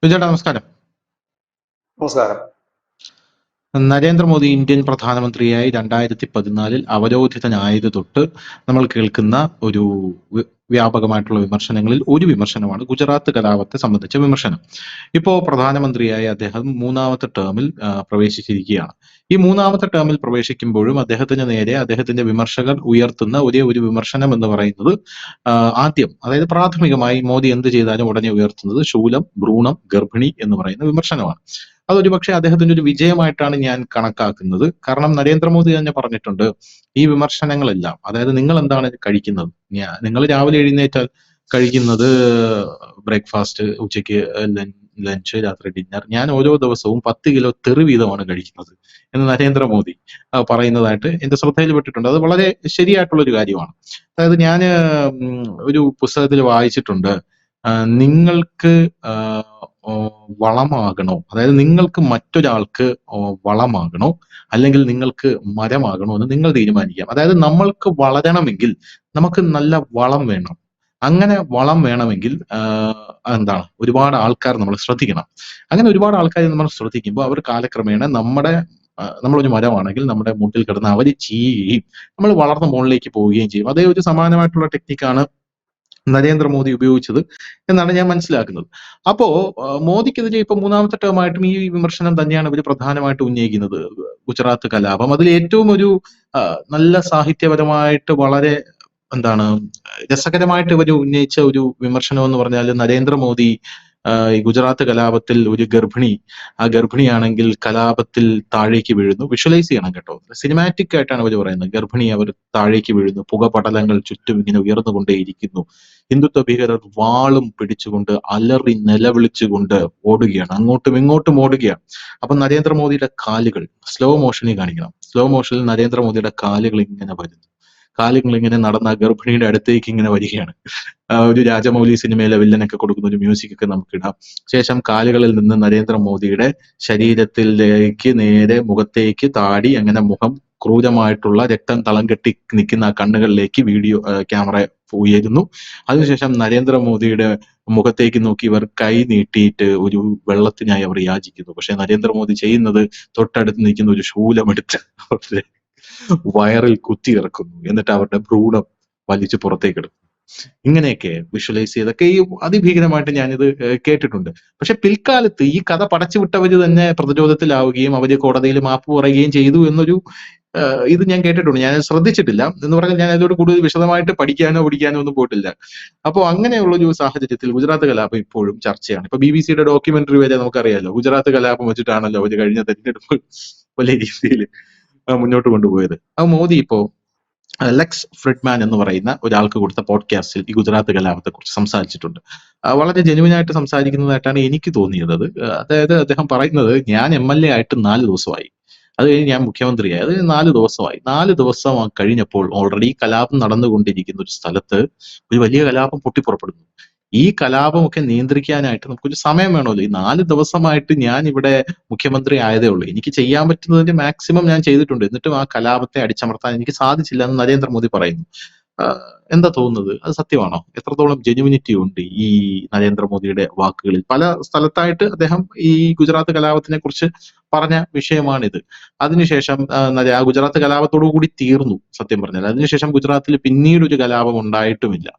വിജയേട്ടാ നമസ്കാരം. നമസ്കാരം. നരേന്ദ്രമോദി ഇന്ത്യൻ പ്രധാനമന്ത്രിയായി 2014 അവരോധിതനായത് തൊട്ട് നമ്മൾ കേൾക്കുന്ന ഒരു വ്യാപകമായിട്ടുള്ള വിമർശനങ്ങളിൽ ഒരു വിമർശനമാണ് ഗുജറാത്ത് കലാപത്തെ സംബന്ധിച്ച വിമർശനം. ഇപ്പോ പ്രധാനമന്ത്രിയായി അദ്ദേഹം മൂന്നാമത്തെ ടേമിൽ പ്രവേശിച്ചിരിക്കുകയാണ്. ഈ മൂന്നാമത്തെ ടേമിൽ പ്രവേശിക്കുമ്പോഴും അദ്ദേഹത്തിന് നേരെ അദ്ദേഹത്തിന്റെ വിമർശകർ ഉയർത്തുന്ന ഒരേ ഒരു വിമർശനം എന്ന് പറയുന്നത് ആദ്യം, അതായത് പ്രാഥമികമായി മോദി എന്ത് ചെയ്താലും ഉടനെ ഉയർത്തുന്നത് ശൂലം, ഭ്രൂണം, ഗർഭിണി എന്ന് പറയുന്ന വിമർശനമാണ്. അതൊരു പക്ഷേ അദ്ദേഹത്തിന്റെ ഒരു വിജയമായിട്ടാണ് ഞാൻ കണക്കാക്കുന്നത്. കാരണം നരേന്ദ്രമോദി തന്നെ പറഞ്ഞിട്ടുണ്ട്, ഈ വിമർശനങ്ങളെല്ലാം, അതായത് നിങ്ങൾ എന്താണ് കഴിക്കുന്നത്, നിങ്ങൾ രാവിലെ എഴുന്നേറ്റാൽ കഴിക്കുന്നത് ബ്രേക്ക്ഫാസ്റ്റ്, ഉച്ചയ്ക്ക് ലഞ്ച്, രാത്രി ഡിന്നർ, ഞാൻ ഓരോ ദിവസവും 10 കിലോ തെറി വീതമാണ് കഴിക്കുന്നത് എന്ന് നരേന്ദ്രമോദി പറയുന്നതായിട്ട് എന്റെ ശ്രദ്ധയിൽപ്പെട്ടിട്ടുണ്ട്. അത് വളരെ ശരിയായിട്ടുള്ള ഒരു കാര്യമാണ്. അതായത് ഞാൻ ഒരു പുസ്തകത്തിൽ വായിച്ചിട്ടുണ്ട്, നിങ്ങൾക്ക് വളമാകണോ, അതായത് നിങ്ങൾക്ക് മറ്റൊരാൾക്ക് വളമാകണോ അല്ലെങ്കിൽ നിങ്ങൾക്ക് മരമാകണോ എന്ന് നിങ്ങൾ തീരുമാനിക്കാം. അതായത് നമ്മൾക്ക് വളരണമെങ്കിൽ നമുക്ക് നല്ല വളം വേണം. അങ്ങനെ വളം വേണമെങ്കിൽ എന്താണ്, ഒരുപാട് ആൾക്കാർ നമ്മൾ ശ്രദ്ധിക്കണം. അങ്ങനെ ഒരുപാട് ആൾക്കാരെ നമ്മൾ ശ്രദ്ധിക്കുമ്പോൾ അവർ കാലക്രമേണ നമ്മളൊരു മരമാണെങ്കിൽ നമ്മുടെ മുട്ടിൽ കിടന്ന് അവർ ചീയുകയും നമ്മൾ വളർന്ന മുകളിലേക്ക് പോവുകയും ചെയ്യും. അതേ ഒരു സമാനമായിട്ടുള്ള ടെക്നിക്കാണ് നരേന്ദ്രമോദി ഉപയോഗിച്ചത് എന്നാണ് ഞാൻ മനസ്സിലാക്കുന്നത്. അപ്പോ മോദിക്കെതിരെ ഇപ്പൊ മൂന്നാമത്തെ ടേമായിട്ടും ഈ വിമർശനം തന്നെയാണ് ഇവർ പ്രധാനമായിട്ട് ഉന്നയിക്കുന്നത്. ഗുജറാത്ത് കലാപം അതിൽ ഏറ്റവും ഒരു നല്ല സാഹിത്യപരമായിട്ട് വളരെ എന്താണ് രസകരമായിട്ട് ഇവർ ഉന്നയിച്ച ഒരു വിമർശനം എന്ന് പറഞ്ഞാൽ, നരേന്ദ്രമോദി ഈ ഗുജറാത്ത് കലാപത്തിൽ ഒരു ആ ഗർഭിണിയാണെങ്കിൽ കലാപത്തിൽ താഴേക്ക് വീഴുന്നു. വിഷ്വലൈസ് ചെയ്യണം കേട്ടോ, സിനിമാറ്റിക് ആയിട്ടാണ് അവർ പറയുന്നത്. ഗർഭിണി അവർ താഴേക്ക് വീഴുന്നു, പുകപടലങ്ങൾ ചുറ്റും ഇങ്ങനെ ഉയർന്നുകൊണ്ടേയിരിക്കുന്നു. ഹിന്ദുത്വ ഭീകരർ വാളും പിടിച്ചുകൊണ്ട് അലറി നിലവിളിച്ചുകൊണ്ട് ഓടുകയാണ്, അങ്ങോട്ടും ഇങ്ങോട്ടും ഓടുകയാണ്. അപ്പൊ നരേന്ദ്രമോദിയുടെ കാലുകൾ സ്ലോ മോഷനിൽ കാണിക്കണം. സ്ലോ മോഷനിൽ നരേന്ദ്രമോദിയുടെ കാലുകൾ ഇങ്ങനെ വരുന്നു, കാലുകൾ ഇങ്ങനെ നടന്ന ഗർഭിണിയുടെ അടുത്തേക്ക് ഇങ്ങനെ വരികയാണ്. ഒരു രാജമൗലി സിനിമയിലെ വില്ലനൊക്കെ കൊടുക്കുന്ന ഒരു മ്യൂസിക് ഒക്കെ നമുക്ക് ഇടാം. ശേഷം കാലുകളിൽ നിന്ന് നരേന്ദ്രമോദിയുടെ ശരീരത്തിലേക്ക് നേരെ മുഖത്തേക്ക് താടി, അങ്ങനെ മുഖം ക്രൂരമായിട്ടുള്ള രക്തം തളം കെട്ടി നിൽക്കുന്ന ആ കണ്ണുകളിലേക്ക് വീഡിയോ ക്യാമറ ഉയരുന്നു. അതിനുശേഷം നരേന്ദ്രമോദിയുടെ മുഖത്തേക്ക് നോക്കി ഇവർ കൈ നീട്ടിയിട്ട് ഒരു വെള്ളത്തിനായി അവർ യാചിക്കുന്നു. പക്ഷെ നരേന്ദ്രമോദി ചെയ്യുന്നത് തൊട്ടടുത്ത് നിൽക്കുന്ന ഒരു ശൂലമെടുത്ത് അവരുടെ വയറിൽ കുത്തിയിറക്കുന്നു, എന്നിട്ട് അവരുടെ ഭ്രൂണം വലിച്ചു പുറത്തേക്ക് എടുക്കും. ഇങ്ങനെയൊക്കെ വിഷ്വലൈസ് ചെയ്തൊക്കെ ഈ അതിഭീകരമായിട്ട് ഞാനിത് കേട്ടിട്ടുണ്ട്. പക്ഷെ പിൽക്കാലത്ത് ഈ കഥ പടച്ചുവിട്ടവര് തന്നെ പ്രതിരോധത്തിലാവുകയും അവര് കോടതിയിൽ മാപ്പ് പറയുകയും ചെയ്തു എന്നൊരു ഇത് ഞാൻ കേട്ടിട്ടുണ്ട്. ഞാൻ ശ്രദ്ധിച്ചിട്ടില്ല എന്ന് പറഞ്ഞാൽ ഞാൻ അതിലൂടെ കൂടുതൽ വിശദമായിട്ട് പഠിക്കാനോ ഒന്നും പോയിട്ടില്ല. അപ്പോൾ അങ്ങനെയുള്ള ഒരു സാഹചര്യത്തിൽ ഗുജറാത്ത് കലാപം ഇപ്പോഴും ചർച്ചയാണ്. ഇപ്പൊ BBC-യുടെ ഡോക്യുമെന്ററി വരെ നമുക്കറിയാലോ, ഗുജറാത്ത് കലാപം വെച്ചിട്ടാണല്ലോ അവര് കഴിഞ്ഞ തെരഞ്ഞെടുപ്പ് വലിയ രീതിയിൽ മുന്നോട്ട് കൊണ്ടുപോയത്. അത് മോദി ഇപ്പോ ലെക്സ് ഫ്രിഡ്മാൻ എന്ന് പറയുന്ന ഒരാൾക്ക് കൊടുത്ത പോഡ്കാസ്റ്റിൽ ഈ ഗുജറാത്ത് കലാപത്തെ കുറിച്ച് സംസാരിച്ചിട്ടുണ്ട്. വളരെ ജെന്യുവിനായിട്ട് സംസാരിക്കുന്നതായിട്ടാണ് എനിക്ക് തോന്നിയത്. അതായത് അദ്ദേഹം പറയുന്നത്, ഞാൻ MLA ആയിട്ട് 4 ദിവസമായി, അത് കഴിഞ്ഞ് ഞാൻ മുഖ്യമന്ത്രിയായി, അത് 4 ദിവസമായി. 4 ദിവസം കഴിഞ്ഞപ്പോൾ ഓൾറെഡി കലാപം നടന്നുകൊണ്ടിരിക്കുന്ന ഒരു സ്ഥലത്ത് ഒരു വലിയ കലാപം പൊട്ടിപ്പുറപ്പെടുന്നു. ഈ കലാപമൊക്കെ നിയന്ത്രിക്കാനായിട്ട് നമുക്കൊരു സമയം വേണമല്ലോ. ഈ 4 ദിവസമായിട്ട് ഞാൻ ഇവിടെ മുഖ്യമന്ത്രി ആയതേ ഉള്ളൂ, എനിക്ക് ചെയ്യാൻ പറ്റുന്നതിന്റെ മാക്സിമം ഞാൻ ചെയ്തിട്ടുണ്ട്, എന്നിട്ടും ആ കലാപത്തെ അടിച്ചമർത്താൻ എനിക്ക് സാധിച്ചില്ല എന്ന് നരേന്ദ്രമോദി പറയുന്നു. എന്താ തോന്നുന്നത്, അത് സത്യമാണോ? എത്രത്തോളം ജെന്യുവിനിറ്റി ഉണ്ട് ഈ നരേന്ദ്രമോദിയുടെ വാക്കുകളിൽ? പല സ്ഥലത്തായിട്ട് അദ്ദേഹം ഈ ഗുജറാത്ത് കലാപത്തിനെ കുറിച്ച് പറഞ്ഞ വിഷയമാണിത്. അതിനുശേഷം ആ ഗുജറാത്ത് കലാപത്തോടു കൂടി തീർന്നു സത്യം പറഞ്ഞാൽ. അതിനുശേഷം ഗുജറാത്തിൽ പിന്നീട് ഒരു കലാപം ഉണ്ടായിട്ടുമില്ല.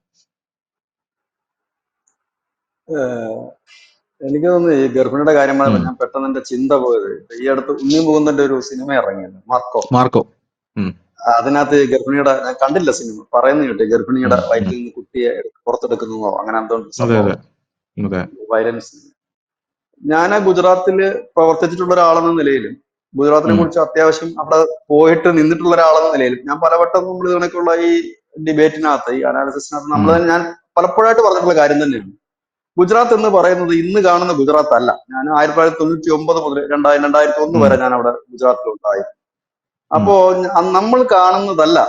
എനിക്ക് തോന്നുന്നു ഈ ഗർഭിണിയുടെ കാര്യം ഞാൻ പെട്ടെന്ന് എന്റെ ചിന്ത പോയത്, ഈ അടുത്ത് ഉണ്ണി മുകുന്ദന്റെ ഒരു സിനിമ ഇറങ്ങിയല്ലോ, മാർക്കോ. അതിനകത്ത് ഗർഭിണിയുടെ, ഞാൻ കണ്ടില്ല സിനിമ, പറയുന്ന കേട്ടെ, ഗർഭിണിയുടെ വയറ്റിൽ നിന്ന് കുട്ടിയെ പുറത്തെടുക്കുന്നതോ അങ്ങനെ എന്തോ വയലൻസ്. ഞാൻ ഗുജറാത്തില് പ്രവർത്തിച്ചിട്ടുള്ള ഒരാളെന്ന നിലയിലും ഗുജറാത്തിനെ കുറിച്ച് അത്യാവശ്യം അവിടെ പോയിട്ട് നിന്നിട്ടുള്ള ഒരാളെന്ന നിലയിലും ഞാൻ പലവട്ടം നമ്മൾ ഇതിനൊക്കെയുള്ള ഈ ഡിബേറ്റിനകത്ത്, ഈ അനാലിസിസിനകത്ത് ഞാൻ പലപ്പോഴായിട്ട് പറഞ്ഞിട്ടുള്ള കാര്യം തന്നെയാണ്, ഗുജറാത്ത് എന്ന് പറയുന്നത് ഇന്ന് കാണുന്ന ഗുജറാത്ത് അല്ല. ഞാൻ 1999 മുതൽ 2001 വരെ ഞാൻ അവിടെ ഗുജറാത്തിലുണ്ടായി. അപ്പോ നമ്മൾ കാണുന്നതല്ല,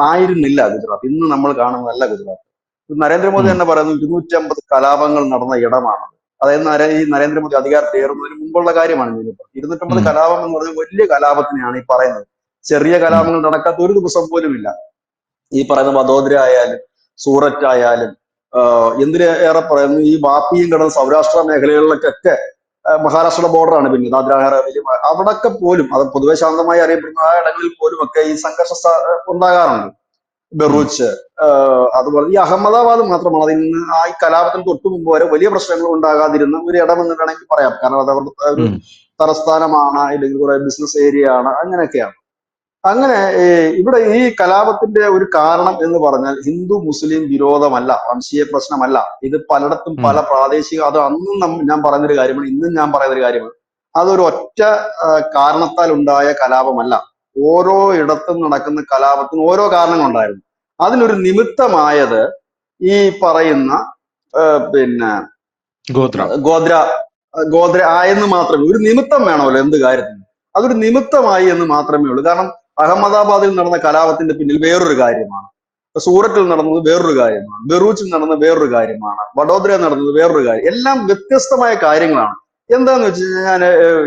ആയിരുന്നില്ല ഗുജറാത്ത്, ഇന്ന് നമ്മൾ കാണുന്നതല്ല ഗുജറാത്ത്. നരേന്ദ്രമോദി തന്നെ പറയുന്നു 250 കലാപങ്ങൾ നടന്ന ഇടമാണ്. അതായത് ഈ നരേന്ദ്രമോദി അധികാരത്തിൽ ഏറുന്നതിന് മുമ്പുള്ള കാര്യമാണ്. 250 കലാപം എന്ന് പറഞ്ഞാൽ വലിയ കലാപത്തിനെയാണ് ഈ പറയുന്നത്. ചെറിയ കലാപങ്ങൾ നടക്കാത്ത ഒരു ദിവസം പോലും ഇല്ല. ഈ പറയുന്ന വഡോദര ആയാലും സൂററ്റ് ആയാലും എന്തിനേറെ പറയുന്നു, ഈ വാപ്പിയും കിടന്ന സൗരാഷ്ട്ര മേഖലകളിലേക്കൊക്കെ മഹാരാഷ്ട്രയുടെ ബോർഡറാണ് പിന്നെ ദാദ്ര വലിയ അവിടൊക്കെ പോലും അത് പൊതുവെ ശാന്തമായി അറിയപ്പെടുന്ന ആ ഇടങ്ങളിൽ പോലും ഒക്കെ ഈ ഉണ്ടാകാറുണ്ട്. ബെറൂച്ച്, അതുപോലെ ഈ അഹമ്മദാബാദ് മാത്രമാണ് അതിൽ നിന്ന് ആ ഈ കലാപത്തിന് തൊട്ടു മുമ്പ് വരെ വലിയ പ്രശ്നങ്ങൾ ഉണ്ടാകാതിരുന്ന ഒരു ഇടമെന്ന് വേണമെങ്കിൽ പറയാം. കാരണം അത് അവരുടെ ഒരു ഉം. തലസ്ഥാനമാണ്, അല്ലെങ്കിൽ കുറെ ബിസിനസ് ഏരിയ ആണ്, അങ്ങനെയൊക്കെയാണ്. അങ്ങനെ ഇവിടെ ഈ കലാപത്തിന്റെ ഒരു കാരണം എന്ന് പറഞ്ഞാൽ ഹിന്ദു മുസ്ലിം വിരോധമല്ല, വംശീയ പ്രശ്നമല്ല. ഇത് പലയിടത്തും ഉം. പല പ്രാദേശിക, അത് അന്നും ഞാൻ പറയുന്നൊരു കാര്യമാണ്, ഇന്നും ഞാൻ പറയുന്നൊരു കാര്യമാണ്. അതൊരു ഒറ്റ കാരണത്താൽ ഉണ്ടായ കലാപമല്ല. ഓരോ ഇടത്തും നടക്കുന്ന കലാപത്തിന് ഓരോ കാരണങ്ങളുണ്ടായിരുന്നു. അതിനൊരു നിമിത്തമായത് ഈ പറയുന്ന പിന്നെ ഗോത്ര. ഗോത്ര ഗോത്ര ആയെന്ന് മാത്രമേ, ഒരു നിമിത്തം വേണമല്ലോ എന്ത് കാര്യത്തിന്, അതൊരു നിമിത്തമായി എന്ന് മാത്രമേ ഉള്ളൂ. കാരണം അഹമ്മദാബാദിൽ നടന്ന കലാപത്തിന്റെ പിന്നിൽ വേറൊരു കാര്യമാണ്, സൂറത്തിൽ നടന്നത് വേറൊരു കാര്യമാണ്, ബെറൂച്ചിൽ നടന്നത് വേറൊരു കാര്യമാണ്, വഡോദരയിൽ നടന്നത് വേറൊരു കാര്യം, എല്ലാം വ്യത്യസ്തമായ കാര്യങ്ങളാണ്. എന്താന്ന് വെച്ച് കഴിഞ്ഞാൽ ഞാൻ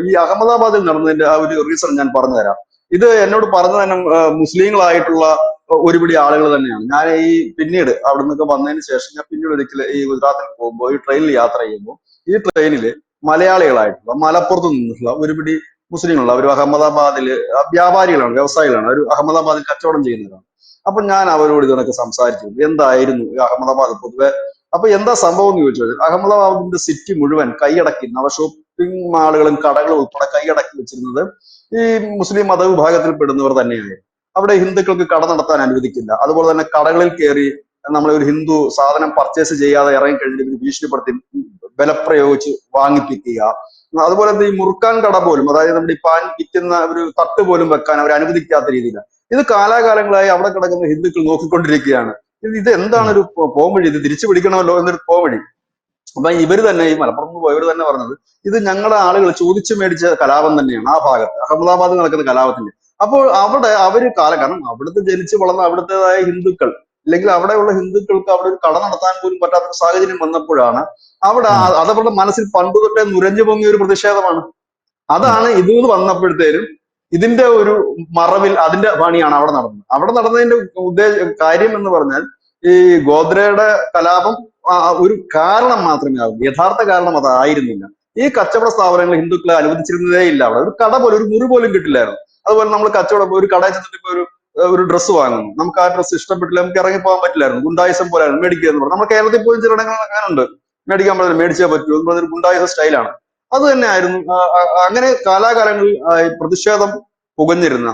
ഈ അഹമ്മദാബാദിൽ നടന്നതിന്റെ ആ ഒരു റീസൺ ഞാൻ പറഞ്ഞുതരാം. ഇത് എന്നോട് പറഞ്ഞു തന്നെ മുസ്ലിങ്ങളായിട്ടുള്ള ഒരുപിടി ആളുകൾ തന്നെയാണ്. ഞാൻ ഈ പിന്നീട് അവിടെ നിന്നൊക്കെ വന്നതിന് ശേഷം ഞാൻ പിന്നീട് ഒരിക്കൽ ഈ ഗുജറാത്തിൽ പോകുമ്പോൾ ഈ ട്രെയിനിൽ യാത്ര ചെയ്യുമ്പോൾ ഈ ട്രെയിനിൽ മലയാളികളായിട്ടുള്ള മലപ്പുറത്ത് നിന്നുള്ള ഒരുപിടി മുസ്ലിങ്ങളുള്ള അവർ അഹമ്മദാബാദിൽ വ്യാപാരികളാണ്, വ്യവസായികളാണ്, അവർ അഹമ്മദാബാദിൽ കച്ചവടം ചെയ്യുന്നവരാണ്. അപ്പൊ ഞാൻ അവരോട് ഇതിനൊക്കെ സംസാരിച്ചു, എന്തായിരുന്നു ഈ അഹമ്മദാബാദ് പൊതുവെ. അപ്പൊ എന്താ സംഭവം എന്ന് ചോദിച്ചു, അഹമ്മദാബാദിന്റെ സിറ്റി മുഴുവൻ കൈയടക്കി, ഷോപ്പിംഗ് മാളുകളും കടകളും ഉൾപ്പെടെ കൈയടക്കി വെച്ചിരുന്നത് ഈ മുസ്ലിം മതവിഭാഗത്തിൽ പെടുന്നവർ തന്നെയായിരുന്നു. അവിടെ ഹിന്ദുക്കൾക്ക് കട നടത്താൻ അനുവദിക്കില്ല. അതുപോലെ തന്നെ കടകളിൽ കയറി നമ്മളെ ഒരു ഹിന്ദു സാധനം പർച്ചേസ് ചെയ്യാതെ ഇറങ്ങിക്കഴിഞ്ഞിട്ട് ഭീഷണിപ്പെടുത്തി ബലപ്രയോഗിച്ച് വാങ്ങിപ്പിക്കുക. അതുപോലെ തന്നെ ഈ മുറുക്കാൻ കട പോലും, അതായത് നമ്മുടെ ഈ പാൻ വിൽക്കുന്ന ഒരു തട്ട് പോലും വെക്കാൻ അവർ അനുവദിക്കാത്ത രീതിയിലാണ്. ഇത് കാലാകാലങ്ങളായി അവിടെ കിടക്കുന്ന ഹിന്ദുക്കൾ നോക്കിക്കൊണ്ടിരിക്കുകയാണ്. ഇത് എന്താണ് ഒരു പോംവഴി, ഇത് തിരിച്ചു പിടിക്കണമല്ലോ എന്നൊരു പോംവഴി. അപ്പൊ ഇവര് തന്നെ, ഈ മലപ്പുറത്ത് പോയവർ തന്നെ പറഞ്ഞത്, ഇത് ഞങ്ങളുടെ ആളുകൾ ചോദിച്ചു മേടിച്ച കലാപം തന്നെയാണ് ആ ഭാഗത്ത്, അഹമ്മദാബാദിൽ നടക്കുന്ന കലാപത്തിന്റെ. അപ്പോൾ അവിടെ അവര് കാരണം അവിടുത്തെ ജനിച്ച് വളർന്ന അവിടുത്തേതായ ഹിന്ദുക്കൾ, അല്ലെങ്കിൽ അവിടെയുള്ള ഹിന്ദുക്കൾക്ക് അവിടെ ഒരു കട നടത്താൻ പോലും പറ്റാത്ത സാഹചര്യം വന്നപ്പോഴാണ് അവിടെ അതവരുടെ മനസ്സിൽ പണ്ട് തൊട്ടേ നുരഞ്ഞു പൊങ്ങിയ ഒരു പ്രതിഷേധമാണ്. അതാണ് ഇത് വന്നപ്പോഴത്തേനും ഇതിന്റെ ഒരു മറവിൽ അതിന്റെ പണിയാണ് അവിടെ നടന്നത്. അവിടെ നടന്നതിന്റെ കാര്യം എന്ന് പറഞ്ഞാൽ ഈ ഗോദ്രയുടെ കലാപം ഒരു കാരണം മാത്രമേ ആകൂ, യഥാർത്ഥ കാരണം അതായിരുന്നില്ല. ഈ കച്ചവട സ്ഥാപനങ്ങൾ ഹിന്ദുക്കളെ അനുവദിച്ചിരുന്നതേ ഇല്ല. അവിടെ ഒരു കട പോലും, ഒരു മുറി പോലും കിട്ടില്ലായിരുന്നു. അതുപോലെ നമ്മൾ കച്ചവടം, ഒരു കടയിൽ ചെന്നിട്ട് ഇപ്പൊ ഒരു ഡ്രസ്സ് വാങ്ങുന്നു, നമുക്ക് ആ ഡ്രസ്സ് ഇഷ്ടപ്പെട്ടില്ല, നമുക്ക് ഇറങ്ങി പോകാൻ പറ്റില്ലായിരുന്നു, ഗുണ്ടായുസം പോലായിരുന്നു മേടിക്കുക എന്ന് പറഞ്ഞു. നമ്മൾ കേരളത്തിൽ പോയി ചിലയിടങ്ങൾ അങ്ങനെ ഉണ്ട്, മേടിക്കാൻ പറ്റില്ല, മേടിച്ചേ പറ്റൂ എന്ന് പറഞ്ഞൊരു ഗുണ്ടായുസ സ്റ്റൈലാണ്. അത് തന്നെ ആയിരുന്നു. അങ്ങനെ കാലാകാലങ്ങളിൽ പ്രതിഷേധം പുകഞ്ഞിരുന്ന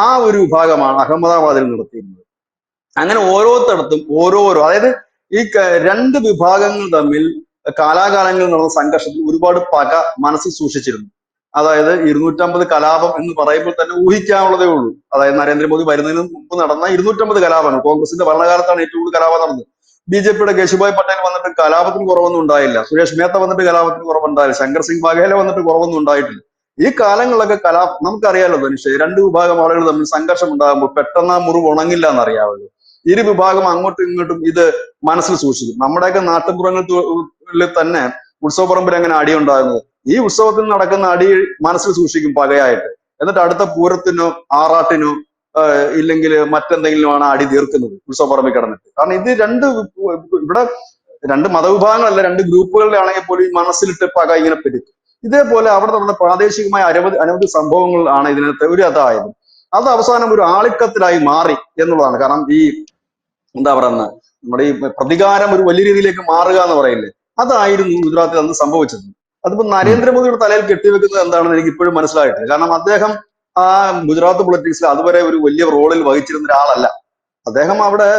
ആ ഒരു വിഭാഗമാണ് അഹമ്മദാബാദിൽ നടത്തിയിരുന്നത്. അങ്ങനെ ഓരോരുത്തടത്തും ഓരോരോ, അതായത് ഈ രണ്ട് വിഭാഗങ്ങൾ തമ്മിൽ കാലാകാലങ്ങളിൽ നടന്ന സംഘർഷത്തിൽ ഒരുപാട് പക മനസ്സിൽ സൂക്ഷിച്ചിരുന്നു. അതായത് 250 കലാപം എന്ന് പറയുമ്പോൾ തന്നെ ഊഹിക്കാനുള്ളതേ ഉള്ളൂ. അതായത് നരേന്ദ്രമോദി വരുന്നതിന് മുമ്പ് നടന്ന 250 കലാപമാണ്. കോൺഗ്രസിന്റെ ഭരണകാലത്താണ് ഏറ്റവും കൂടുതൽ കലാപം നടന്നത്. ബി.ജെ.പിയുടെ കേശുഭായ് പട്ടേൽ വന്നിട്ട് കലാപത്തിന് കുറവൊന്നും ഉണ്ടായില്ല. സുരേഷ് മേത്ത വന്നിട്ട് കലാപത്തിന് കുറവുണ്ടായില്ല. ശങ്കർ സിംഗ് ബഘേല വന്നിട്ട് കുറവൊന്നും ഉണ്ടായിട്ടില്ല. ഈ കാലങ്ങളിലൊക്കെ നമുക്കറിയാലോ ധനുഷ്, രണ്ട് വിഭാഗം ആളുകൾ തമ്മിൽ സംഘർഷം ഉണ്ടാകുമ്പോൾ പെട്ടെന്ന് ആ മുറിവ് ഉണങ്ങില്ല എന്നറിയാമല്ലോ. ഇരു വിഭാഗം അങ്ങോട്ടും ഇങ്ങോട്ടും ഇത് മനസ്സിൽ സൂക്ഷിക്കും. നമ്മുടെയൊക്കെ നാട്ടുപുറങ്ങളിൽ തന്നെ ഉത്സവപ്പറമ്പിൽ എങ്ങനെ അടി ഉണ്ടാകുന്നത്, ഈ ഉത്സവത്തിൽ നടക്കുന്ന അടി മനസ്സിൽ സൂക്ഷിക്കും പകയായിട്ട്. എന്നിട്ട് അടുത്ത പൂരത്തിനോ ആറാട്ടിനോ ഇല്ലെങ്കിൽ മറ്റെന്തെങ്കിലുമാണ് അടി തീർക്കുന്നത് ഉത്സവപ്പറമ്പിൽ കിടന്നിട്ട്. കാരണം ഇത് ഇവിടെ രണ്ട് മതവിഭാഗങ്ങളല്ല, രണ്ട് ഗ്രൂപ്പുകളുടെ ആണെങ്കിൽ പോലും ഈ മനസ്സിലിട്ട് പക ഇങ്ങനെ പെരുക്കും. ഇതേപോലെ അവിടെ നടന്ന പ്രാദേശികമായ അനവധി സംഭവങ്ങൾ ആണ് ഇതിനകത്ത് ഒരു അതായത്. അത് അവസാനം ഒരു ആളിക്കത്തിലായി മാറി എന്നുള്ളതാണ്. കാരണം ഈ എന്താ പറയുന്നത്, നമ്മുടെ ഈ പ്രതികാരം ഒരു വലിയ രീതിയിലേക്ക് മാറുക എന്ന് പറയില്ലേ, അതായിരുന്നു ഗുജറാത്തിൽ അന്ന് സംഭവിച്ചത്. അതിപ്പോ നരേന്ദ്രമോദിയുടെ തലയിൽ കെട്ടിവെക്കുന്നത് എന്താണെന്ന് എനിക്ക് ഇപ്പോഴും മനസ്സിലായിട്ടില്ല. കാരണം അദ്ദേഹം ആ ഗുജറാത്ത് പൊളിറ്റിക്സിൽ അതുവരെ ഒരു വലിയ റോളിൽ വഹിച്ചിരുന്ന ഒരാളല്ല. അദ്ദേഹം അവിടെ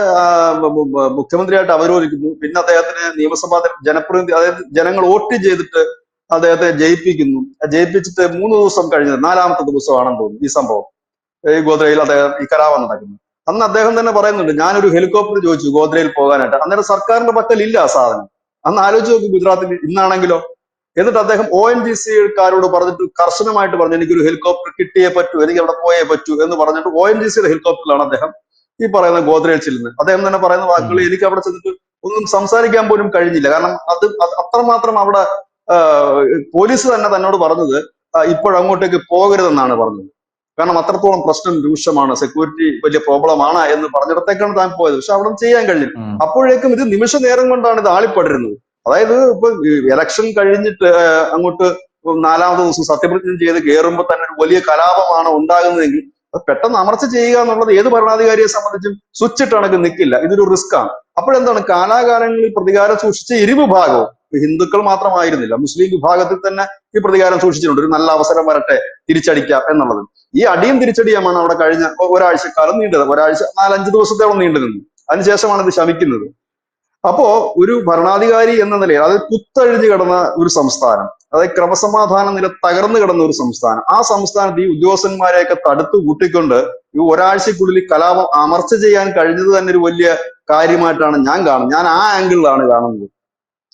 മുഖ്യമന്ത്രിയായിട്ട് അവരോധിക്കുന്നു, പിന്നെ അദ്ദേഹത്തിന് നിയമസഭാ ജനപ്രതിനിധി, അതായത് ജനങ്ങൾ വോട്ട് ചെയ്തിട്ട് അദ്ദേഹത്തെ ജയിപ്പിക്കുന്നു. ജയിപ്പിച്ചിട്ട് 3 ദിവസം കഴിഞ്ഞത് 4ാമത്തെ ദിവസമാണെന്ന് തോന്നുന്നു ഈ സംഭവം, ഈ ഗോദ്രയിൽ അദ്ദേഹം ഈ കലാപം നടക്കുന്നത്. അന്ന് അദ്ദേഹം തന്നെ പറയുന്നുണ്ട്, ഞാനൊരു ഹെലികോപ്റ്റർ ചോദിച്ചു ഗോദ്രയിൽ പോകാനായിട്ട്, അന്നേരം സർക്കാരിന്റെ പക്കലില്ല ആ സാധനം. അന്ന് ആലോചിച്ച് നോക്കി ഗുജറാത്തിൽ ഇന്നാണെങ്കിലോ. എന്നിട്ട് അദ്ദേഹം ONGC-കാരോട് പറഞ്ഞിട്ട് കർശനമായിട്ട് പറഞ്ഞു, എനിക്കൊരു ഹെലികോപ്റ്റർ കിട്ടിയേ പറ്റൂ, എനിക്ക് അവിടെ പോയേ പറ്റൂ എന്ന് പറഞ്ഞിട്ട് ONGC-യുടെ ഹെലികോപ്റ്ററിലാണ് അദ്ദേഹം ഈ പറയുന്ന ഗോദ്രയിൽ ചെല്ലുന്നത്. അദ്ദേഹം തന്നെ പറയുന്ന വാക്കുകൾ, എനിക്ക് അവിടെ ചെന്നിട്ട് ഒന്നും സംസാരിക്കാൻ പോലും കഴിഞ്ഞില്ല. കാരണം അത് അത്രമാത്രം അവിടെ പോലീസ് തന്നെ തന്നോട് പറഞ്ഞത് ഇപ്പോഴങ്ങോട്ടേക്ക് പോകരുതെന്നാണ് പറഞ്ഞത്. കാരണം അത്രത്തോളം പ്രശ്നം രൂക്ഷമാണ്, സെക്യൂരിറ്റി വലിയ പ്രോബ്ലമാണ് എന്ന് പറഞ്ഞിടത്തേക്കാണ് താൻ പോയത്. പക്ഷെ അവിടെ ചെയ്യാൻ കഴിഞ്ഞില്ല. അപ്പോഴേക്കും ഇത് നിമിഷ നേരം കൊണ്ടാണ് ഇത് ആളിപ്പടരുന്നത്. അതായത് ഇപ്പൊ ഇലക്ഷൻ കഴിഞ്ഞിട്ട് അങ്ങോട്ട് 4-ാമത് ദിവസം സത്യപ്രതിജ്ഞ ചെയ്ത് കയറുമ്പോൾ തന്നെ ഒരു വലിയ കലാപമാണ് ഉണ്ടാകുന്നതെങ്കിൽ അത് പെട്ടെന്ന് അമർച്ച ചെയ്യുക എന്നുള്ളത് ഏത് ഭരണാധികാരിയെ സംബന്ധിച്ചും സ്വിച്ച് ഇട്ട് കണക്ക് നിൽക്കില്ല. ഇതൊരു റിസ്ക് ആണ്. അപ്പോഴെന്താണ്, കാലാകാലങ്ങളിൽ പ്രതികാരം സൂക്ഷിച്ച ഇരുവിഭാഗവും, ഹിന്ദുക്കൾ മാത്രമായിരുന്നില്ല, മുസ്ലിം വിഭാഗത്തിൽ തന്നെ ഈ പ്രതികാരം സൂക്ഷിച്ചിട്ടുണ്ട്. ഒരു നല്ല അവസരം വരട്ടെ, തിരിച്ചടിക്കാം എന്നുള്ളത്. ഈ അടിയും തിരിച്ചടിയുമാണ് അവിടെ കഴിഞ്ഞ ഒരാഴ്ചക്കാലം നീണ്ടത്. ഒരാഴ്ച 4-5 ദിവസത്തോളം നീണ്ടു നിന്നു. അതിനുശേഷമാണ് ഇത് ശമിക്കുന്നത്. അപ്പോ ഒരു ഭരണാധികാരി എന്ന നിലയിൽ, അതായത് കുത്തഴിഞ്ഞു കിടന്ന ഒരു സംസ്ഥാനം, അതായത് ക്രമസമാധാന നില തകർന്നു കിടന്ന ഒരു സംസ്ഥാനം, ആ സംസ്ഥാനത്ത് ഈ ഉദ്യോഗസ്ഥന്മാരെയൊക്കെ തടുത്തു കൂട്ടിക്കൊണ്ട് ഈ ഒരാഴ്ചക്കുള്ളിൽ കലാപം അമർച്ച ചെയ്യാൻ കഴിഞ്ഞത് തന്നെ ഒരു വലിയ കാര്യമായിട്ടാണ് ഞാൻ കാണുന്നത്. ഞാൻ ആ ആംഗിളിലാണ് കാണുന്നത്.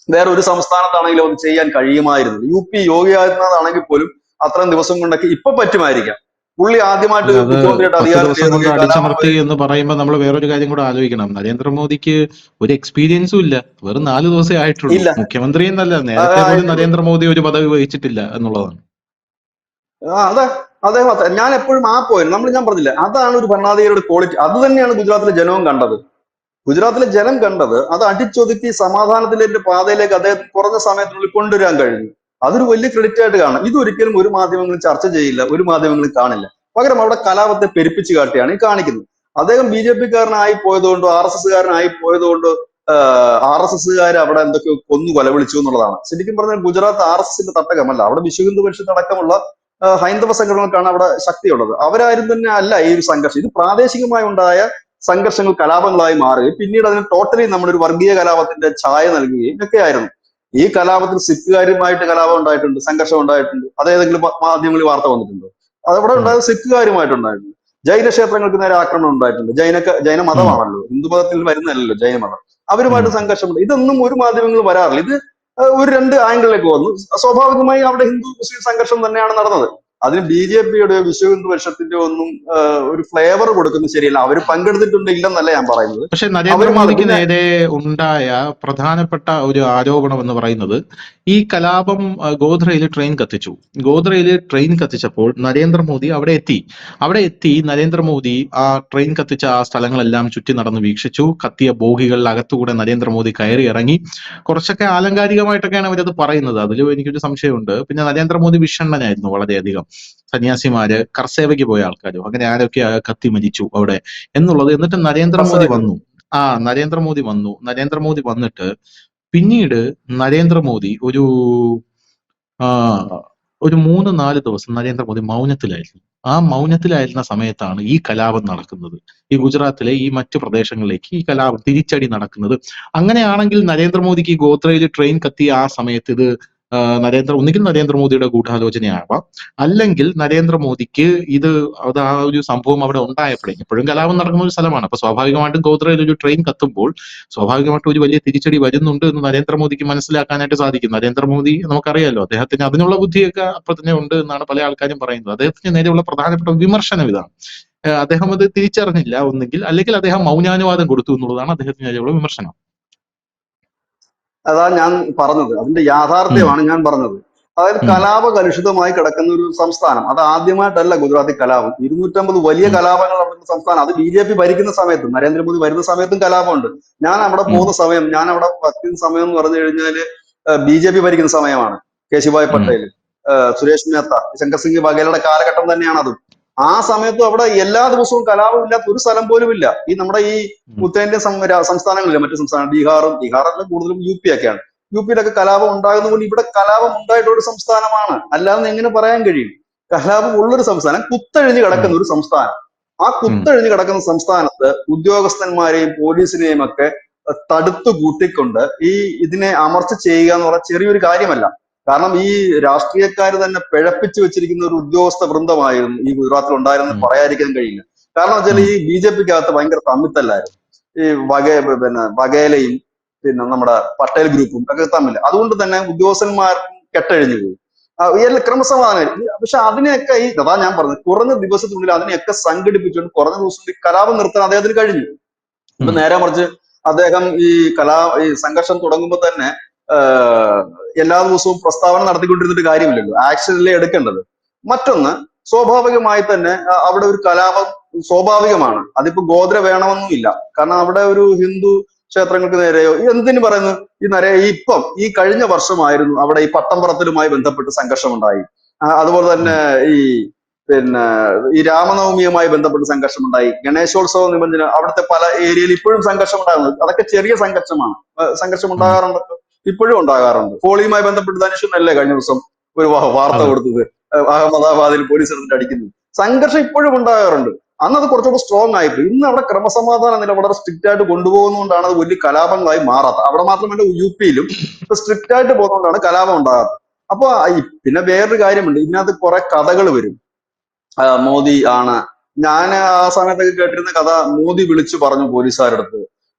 വേറെ ഒരു സംസ്ഥാനത്താണെങ്കിലും അത് ചെയ്യാൻ കഴിയുമായിരുന്നു. UP യോഗി ആദിത്യനാഥ് ആണെങ്കിൽ പോലും അത്രയും ദിവസം കൊണ്ടൊക്കെ ഇപ്പൊ പറ്റുമായിരിക്കാം. പുള്ളി ആദ്യമായിട്ട് മുഖ്യമന്ത്രിയായിട്ട് 10 ദിവസം കൊണ്ട് അധികാരത്തിൽ അടിച്ചമർത്തി എന്ന് പറയുമ്പോൾ നമ്മൾ വേറൊരു കാര്യം കൂടെ ആലോചിക്കണം. നരേന്ദ്രമോദിക്ക് ഒരു എക്സ്പീരിയൻസും ഇല്ല. വെറും 4 ദിവസമേ ആയിട്ടുള്ളൂ. ഇല്ല. മുഖ്യമന്ത്രി എന്നല്ല, നേരത്തെ പോലും നരേന്ദ്രമോദി ഒരു പദവി വഹിച്ചിട്ടില്ല എന്നുള്ളതാണ്. അതെ, അദ്ദേഹം ഞാൻ എപ്പോഴും ആ പോയിന്റ് ഞാൻ പറഞ്ഞില്ല, അതാണ് ഒരു ഭരണാധികാരിയുടെ ക്വാളിറ്റി. അത് തന്നെയാണ് ഗുജറാത്തിലെ ജനവും കണ്ടത്. ഗുജറാത്തിലെ ജനം കണ്ടത് അത് അടിച്ചൊതുക്കി സമാധാനത്തിന്റെ പാതയിലേക്ക് അദ്ദേഹം കുറഞ്ഞ സമയത്തിനുള്ളിൽ കൊണ്ടുവരാൻ കഴിഞ്ഞു. അതൊരു വലിയ ക്രെഡിറ്റ് ആയിട്ട് കാണാം. ഇതൊരിക്കലും ഒരു മാധ്യമങ്ങളും ചർച്ച ചെയ്യില്ല, ഒരു മാധ്യമങ്ങളും കാണില്ല. പകരം അവിടെ കലാപത്തെ പെരുപ്പിച്ച് കാട്ടിയാണ് ഈ കാണിക്കുന്നത്. അദ്ദേഹം BJP കാരനായി പോയതുകൊണ്ടോ RSS കാരനായി പോയതുകൊണ്ടോ RSS അവിടെ എന്തൊക്കെയോ കൊന്നു കൊലവിളിച്ചു എന്നുള്ളതാണ്. ശരിക്കും പറഞ്ഞാൽ ഗുജറാത്ത് RSSന്റെ തട്ടകമല്ല. അവിടെ വിശ്വ ഹിന്ദു പരിഷത്ത് അടക്കമുള്ള ഹൈന്ദവ സംഘടനകൾക്കാണ് അവിടെ ശക്തിയുള്ളത്. അവരാരും തന്നെ അല്ല ഈ ഒരു സംഘർഷം. ഇത് പ്രാദേശികമായി ഉണ്ടായ സംഘർഷങ്ങൾ കലാപങ്ങളായി മാറുകയും പിന്നീട് അതിന് ടോട്ടലി നമ്മളൊരു വർഗീയ കലാപത്തിന്റെ ഛായ നൽകുകയും ഒക്കെയായിരുന്നു. ഈ കലാപത്തിൽ സിഖുകാരുമായിട്ട് കലാപം ഉണ്ടായിട്ടുണ്ട്, സംഘർഷം ഉണ്ടായിട്ടുണ്ട്. അത് ഏതെങ്കിലും മാധ്യമങ്ങളിൽ വാർത്ത വന്നിട്ടുണ്ടോ? അതവിടെ ഉണ്ടായത് സിഖുകാരുമായിട്ടുണ്ടായിട്ടുണ്ട്. ജൈന ക്ഷേത്രങ്ങൾക്ക് നേരെ ആക്രമണം ഉണ്ടായിട്ടുണ്ട്. ജൈന മതമാണല്ലോ, ഹിന്ദു മതത്തിൽ വരുന്നതല്ലോ ജൈന മതം. അവരുമായിട്ട് സംഘർഷമുണ്ട്. ഇതൊന്നും ഒരു മാധ്യമങ്ങളും വരാറില്ല. ഇത് ഒരു 2 ആംഗിളിലേക്ക് വന്നു. സ്വാഭാവികമായി അവിടെ ഹിന്ദു മുസ്ലിം സംഘർഷം തന്നെയാണ് നടന്നത്. അതിന് BJPയുടെ വിശ്വ ഹിന്ദു പരിഷത്തിന്റെ ഒന്നും ഒരു ഫ്ലേവർ കൊടുക്കുന്നത് ശരിയല്ല. അവർ പങ്കെടുത്തിട്ടുണ്ട് ഇല്ലെന്നല്ല ഞാൻ പറയുന്നത്. പക്ഷെ നരേന്ദ്രമോദിക്ക് നേരെ ഉണ്ടായ പ്രധാനപ്പെട്ട ഒരു ആരോപണം എന്ന് പറയുന്നത് ഈ കലാപം ഗോധ്രയിൽ ട്രെയിൻ കത്തിച്ചു. ഗോധ്രയിൽ ട്രെയിൻ കത്തിച്ചപ്പോൾ നരേന്ദ്രമോദി അവിടെ എത്തി നരേന്ദ്രമോദി ആ ട്രെയിൻ കത്തിച്ച ആ സ്ഥലങ്ങളെല്ലാം ചുറ്റി നടന്ന് വീക്ഷിച്ചു. കത്തിയ ബോഗികളിൽ അകത്തുകൂടെ നരേന്ദ്രമോദി കയറി ഇറങ്ങി. കുറച്ചൊക്കെ ആലങ്കാരികമായിട്ടൊക്കെയാണ് അവരത് പറയുന്നത്. അതിലും എനിക്കൊരു സംശയമുണ്ട്. പിന്നെ നരേന്ദ്രമോദി വിഷണ്ണനായിരുന്നു വളരെയധികം. സന്യാസിമാര്, കർസേവയ്ക്ക് പോയ ആൾക്കാരും അങ്ങനെ ആരൊക്കെ കത്തി മരിച്ചു അവിടെ എന്നുള്ളത്. എന്നിട്ട് നരേന്ദ്രമോദി വന്നു. നരേന്ദ്രമോദി വന്നിട്ട് പിന്നീട് നരേന്ദ്രമോദി ഒരു 3-4 ദിവസം നരേന്ദ്രമോദി മൗനത്തിലായിരുന്നു. ആ മൗനത്തിലായിരുന്ന സമയത്താണ് ഈ കലാപം നടക്കുന്നത്. ഈ ഗുജറാത്തിലെ ഈ മറ്റു പ്രദേശങ്ങളിലേക്ക് ഈ കലാപം തിരിച്ചടി നടക്കുന്നത്. അങ്ങനെയാണെങ്കിൽ നരേന്ദ്രമോദിക്ക് ഈ ഗോത്രയിൽ ട്രെയിൻ കത്തിയ ആ സമയത്ത് ഇത് ഒന്നുകിൽ നരേന്ദ്രമോദിയുടെ ഗൂഢാലോചനയാവാം, അല്ലെങ്കിൽ നരേന്ദ്രമോദിക്ക് അത് ആ ഒരു സംഭവം അവിടെ ഉണ്ടായപ്പോഴേ, എപ്പോഴും കലാപം നടക്കുന്ന ഒരു സ്ഥലമാണ്. അപ്പൊ സ്വാഭാവികമായിട്ടും ഗോത്രയിൽ ഒരു ട്രെയിൻ കത്തുമ്പോൾ സ്വാഭാവികമായിട്ടും ഒരു വലിയ തിരിച്ചടി വരുന്നുണ്ട് എന്ന് നരേന്ദ്രമോദിക്ക് മനസ്സിലാക്കാനായിട്ട് സാധിക്കും. നരേന്ദ്രമോദി നമുക്കറിയാലോ, അദ്ദേഹത്തിന് അതിനുള്ള ബുദ്ധിയൊക്കെ അപ്പൊ തന്നെ ഉണ്ട് എന്നാണ് പല ആൾക്കാരും പറയുന്നത്. അദ്ദേഹത്തിന് നേരെയുള്ള പ്രധാനപ്പെട്ട വിമർശനം ഇതാണ്. അദ്ദേഹം അത് തിരിച്ചറിഞ്ഞില്ല ഒന്നെങ്കിൽ, അല്ലെങ്കിൽ അദ്ദേഹം മൗനാനുവാദം കൊടുത്തു എന്നുള്ളതാണ് അദ്ദേഹത്തിന് നേരെയുള്ള വിമർശനം. അതാ ഞാൻ പറഞ്ഞത്, അതിന്റെ യാഥാർത്ഥ്യമാണ് ഞാൻ പറഞ്ഞത്. അതായത് കലാപ കലുഷിതമായി കിടക്കുന്ന ഒരു സംസ്ഥാനം. അത് ആദ്യമായിട്ടല്ല ഗുജറാത്തിൽ കലാപം. 250 വലിയ കലാപങ്ങൾ നടക്കുന്ന സംസ്ഥാനം. അത് BJP ഭരിക്കുന്ന സമയത്തും നരേന്ദ്രമോദി വരുന്ന സമയത്തും കലാപമുണ്ട്. ഞാൻ അവിടെ പോകുന്ന സമയം, ഞാൻ അവിടെ വക്കുന്ന സമയം എന്ന് പറഞ്ഞു കഴിഞ്ഞാല് BJP ഭരിക്കുന്ന സമയമാണ്. കേശുഭായ് പട്ടേൽ, സുരേഷ് മേത്ത, ശങ്കർ സിംഗ് വഗേലയുടെ കാലഘട്ടം തന്നെയാണ് അതും. ആ സമയത്തും അവിടെ എല്ലാ ദിവസവും കലാപമില്ലാത്ത ഒരു സ്ഥലം പോലും ഇല്ല. ഈ നമ്മുടെ ഈ ഉത്തരേന്ത്യൻ സംസ്ഥാനങ്ങളിലെ മറ്റു സംസ്ഥാനം, ബീഹാറല്ല, കൂടുതലും UP ഒക്കെയാണ്. UPയിലൊക്കെ കലാപം ഉണ്ടാകുന്നതുകൊണ്ട് ഇവിടെ കലാപം ഉണ്ടായിട്ടുള്ള ഒരു സംസ്ഥാനമാണ്. അല്ലാതെ എങ്ങനെ പറയാൻ കഴിയും? കലാപം ഉള്ളൊരു സംസ്ഥാനം, കുത്തഴിഞ്ഞ് കിടക്കുന്ന ഒരു സംസ്ഥാനം. ആ കുത്തഴിഞ്ഞ് കിടക്കുന്ന സംസ്ഥാനത്ത് ഉദ്യോഗസ്ഥന്മാരെയും പോലീസിനെയും ഒക്കെ തടുത്തു കൂട്ടിക്കൊണ്ട് ഇതിനെ അമർച്ച ചെയ്യുക എന്ന് പറഞ്ഞാൽ ചെറിയൊരു കാര്യമല്ല. കാരണം ഈ രാഷ്ട്രീയക്കാർ തന്നെ പിഴപ്പിച്ചു വെച്ചിരിക്കുന്ന ഒരു ഉദ്യോഗസ്ഥ വൃന്ദമായിരുന്നു ഈ ഗുജറാത്തിൽ ഉണ്ടായിരുന്നെന്ന് പറയാതിരിക്കാൻ കഴിയില്ല. കാരണം വെച്ചാൽ ഈ BJPക്കകത്ത് ഭയങ്കര തമ്മിത്തല്ലായിരുന്നു. ഈ വഗേലയും പിന്നെ നമ്മുടെ പട്ടേൽ ഗ്രൂപ്പും ഒക്കെ തമ്മിൽ. അതുകൊണ്ട് തന്നെ ഉദ്യോഗസ്ഥന്മാർക്കും കെട്ടഴിഞ്ഞു പോയി. എല്ലാ ക്രമസമാധാനം. പക്ഷെ അതിനെയൊക്കെ അതാ ഞാൻ പറഞ്ഞത്, കുറഞ്ഞ ദിവസത്തിനുള്ളിൽ അതിനെയൊക്കെ സംഘടിപ്പിച്ചുകൊണ്ട് കുറഞ്ഞ ദിവസത്തിൽ കലാപം നിർത്താൻ അദ്ദേഹത്തിന് കഴിഞ്ഞു. ഇപ്പൊ നേരെ മറിച്ച് അദ്ദേഹം ഈ സംഘർഷം തുടങ്ങുമ്പോൾ തന്നെ എല്ലാ ദിവസവും പ്രസ്താവന നടത്തിക്കൊണ്ടിരുന്നിട്ട് കാര്യമില്ലല്ലോ, ആക്ഷനിലേ എടുക്കേണ്ടത്. മറ്റൊന്ന്, സ്വാഭാവികമായി തന്നെ അവിടെ ഒരു കലാപം സ്വാഭാവികമാണ്. അതിപ്പോ ഗോത്ര വേണമെന്നുമില്ല. കാരണം അവിടെ ഒരു ഹിന്ദു ക്ഷേത്രങ്ങൾക്ക് നേരെയോ എന്തിനു പറയുന്നു ഈ കഴിഞ്ഞ വർഷമായിരുന്നു അവിടെ ഈ പട്ടംപറത്തിലുമായി ബന്ധപ്പെട്ട് സംഘർഷമുണ്ടായി. അതുപോലെ തന്നെ ഈ പിന്നെ ഈ രാമനവമിയുമായി ബന്ധപ്പെട്ട് സംഘർഷമുണ്ടായി. ഗണേശോത്സവ നിബന്ധന അവിടുത്തെ പല ഏരിയയിൽ ഇപ്പോഴും സംഘർഷം ഉണ്ടാകുന്നത് അതൊക്കെ ചെറിയ സംഘർഷമാണ്. സംഘർഷം ഉണ്ടാകാറുണ്ട്, ഇപ്പോഴും ഉണ്ടാകാറുണ്ട്. ഹോളിയുമായി ബന്ധപ്പെട്ട് ധനുഷനല്ലേ കഴിഞ്ഞ ദിവസം ഒരു വാർത്ത അതെ. കൊടുത്തത്, അഹമ്മദാബാദിൽ പോലീസ് എടുത്തിട്ട് അടിക്കുന്നു. സംഘർഷം ഇപ്പോഴും ഉണ്ടാകാറുണ്ട്. അന്ന് അത് കുറച്ചുകൂടെ സ്ട്രോങ് ആയിപ്പോയി. ഇന്ന് അവിടെ ക്രമസമാധാന നില വളരെ സ്ട്രിക്റ്റ് ആയിട്ട് കൊണ്ടുപോകുന്നതുകൊണ്ടാണ് അത് വലിയ കലാപങ്ങളായി മാറാത്തത്. അവിടെ മാത്രമല്ല യു.പിയിലും ഇപ്പൊ സ്ട്രിക്റ്റ് ആയിട്ട് പോകുന്നതുകൊണ്ടാണ് കലാപം ഉണ്ടാകാത്തത്. അപ്പൊ പിന്നെ വേറൊരു കാര്യമുണ്ട്, ഇതിനകത്ത് കുറെ കഥകൾ വരും. മോദി ആണ്, ഞാൻ ആ സമയത്തൊക്കെ കേട്ടിരുന്ന കഥ, മോദി വിളിച്ചു പറഞ്ഞു പോലീസുകാരടുത്ത്,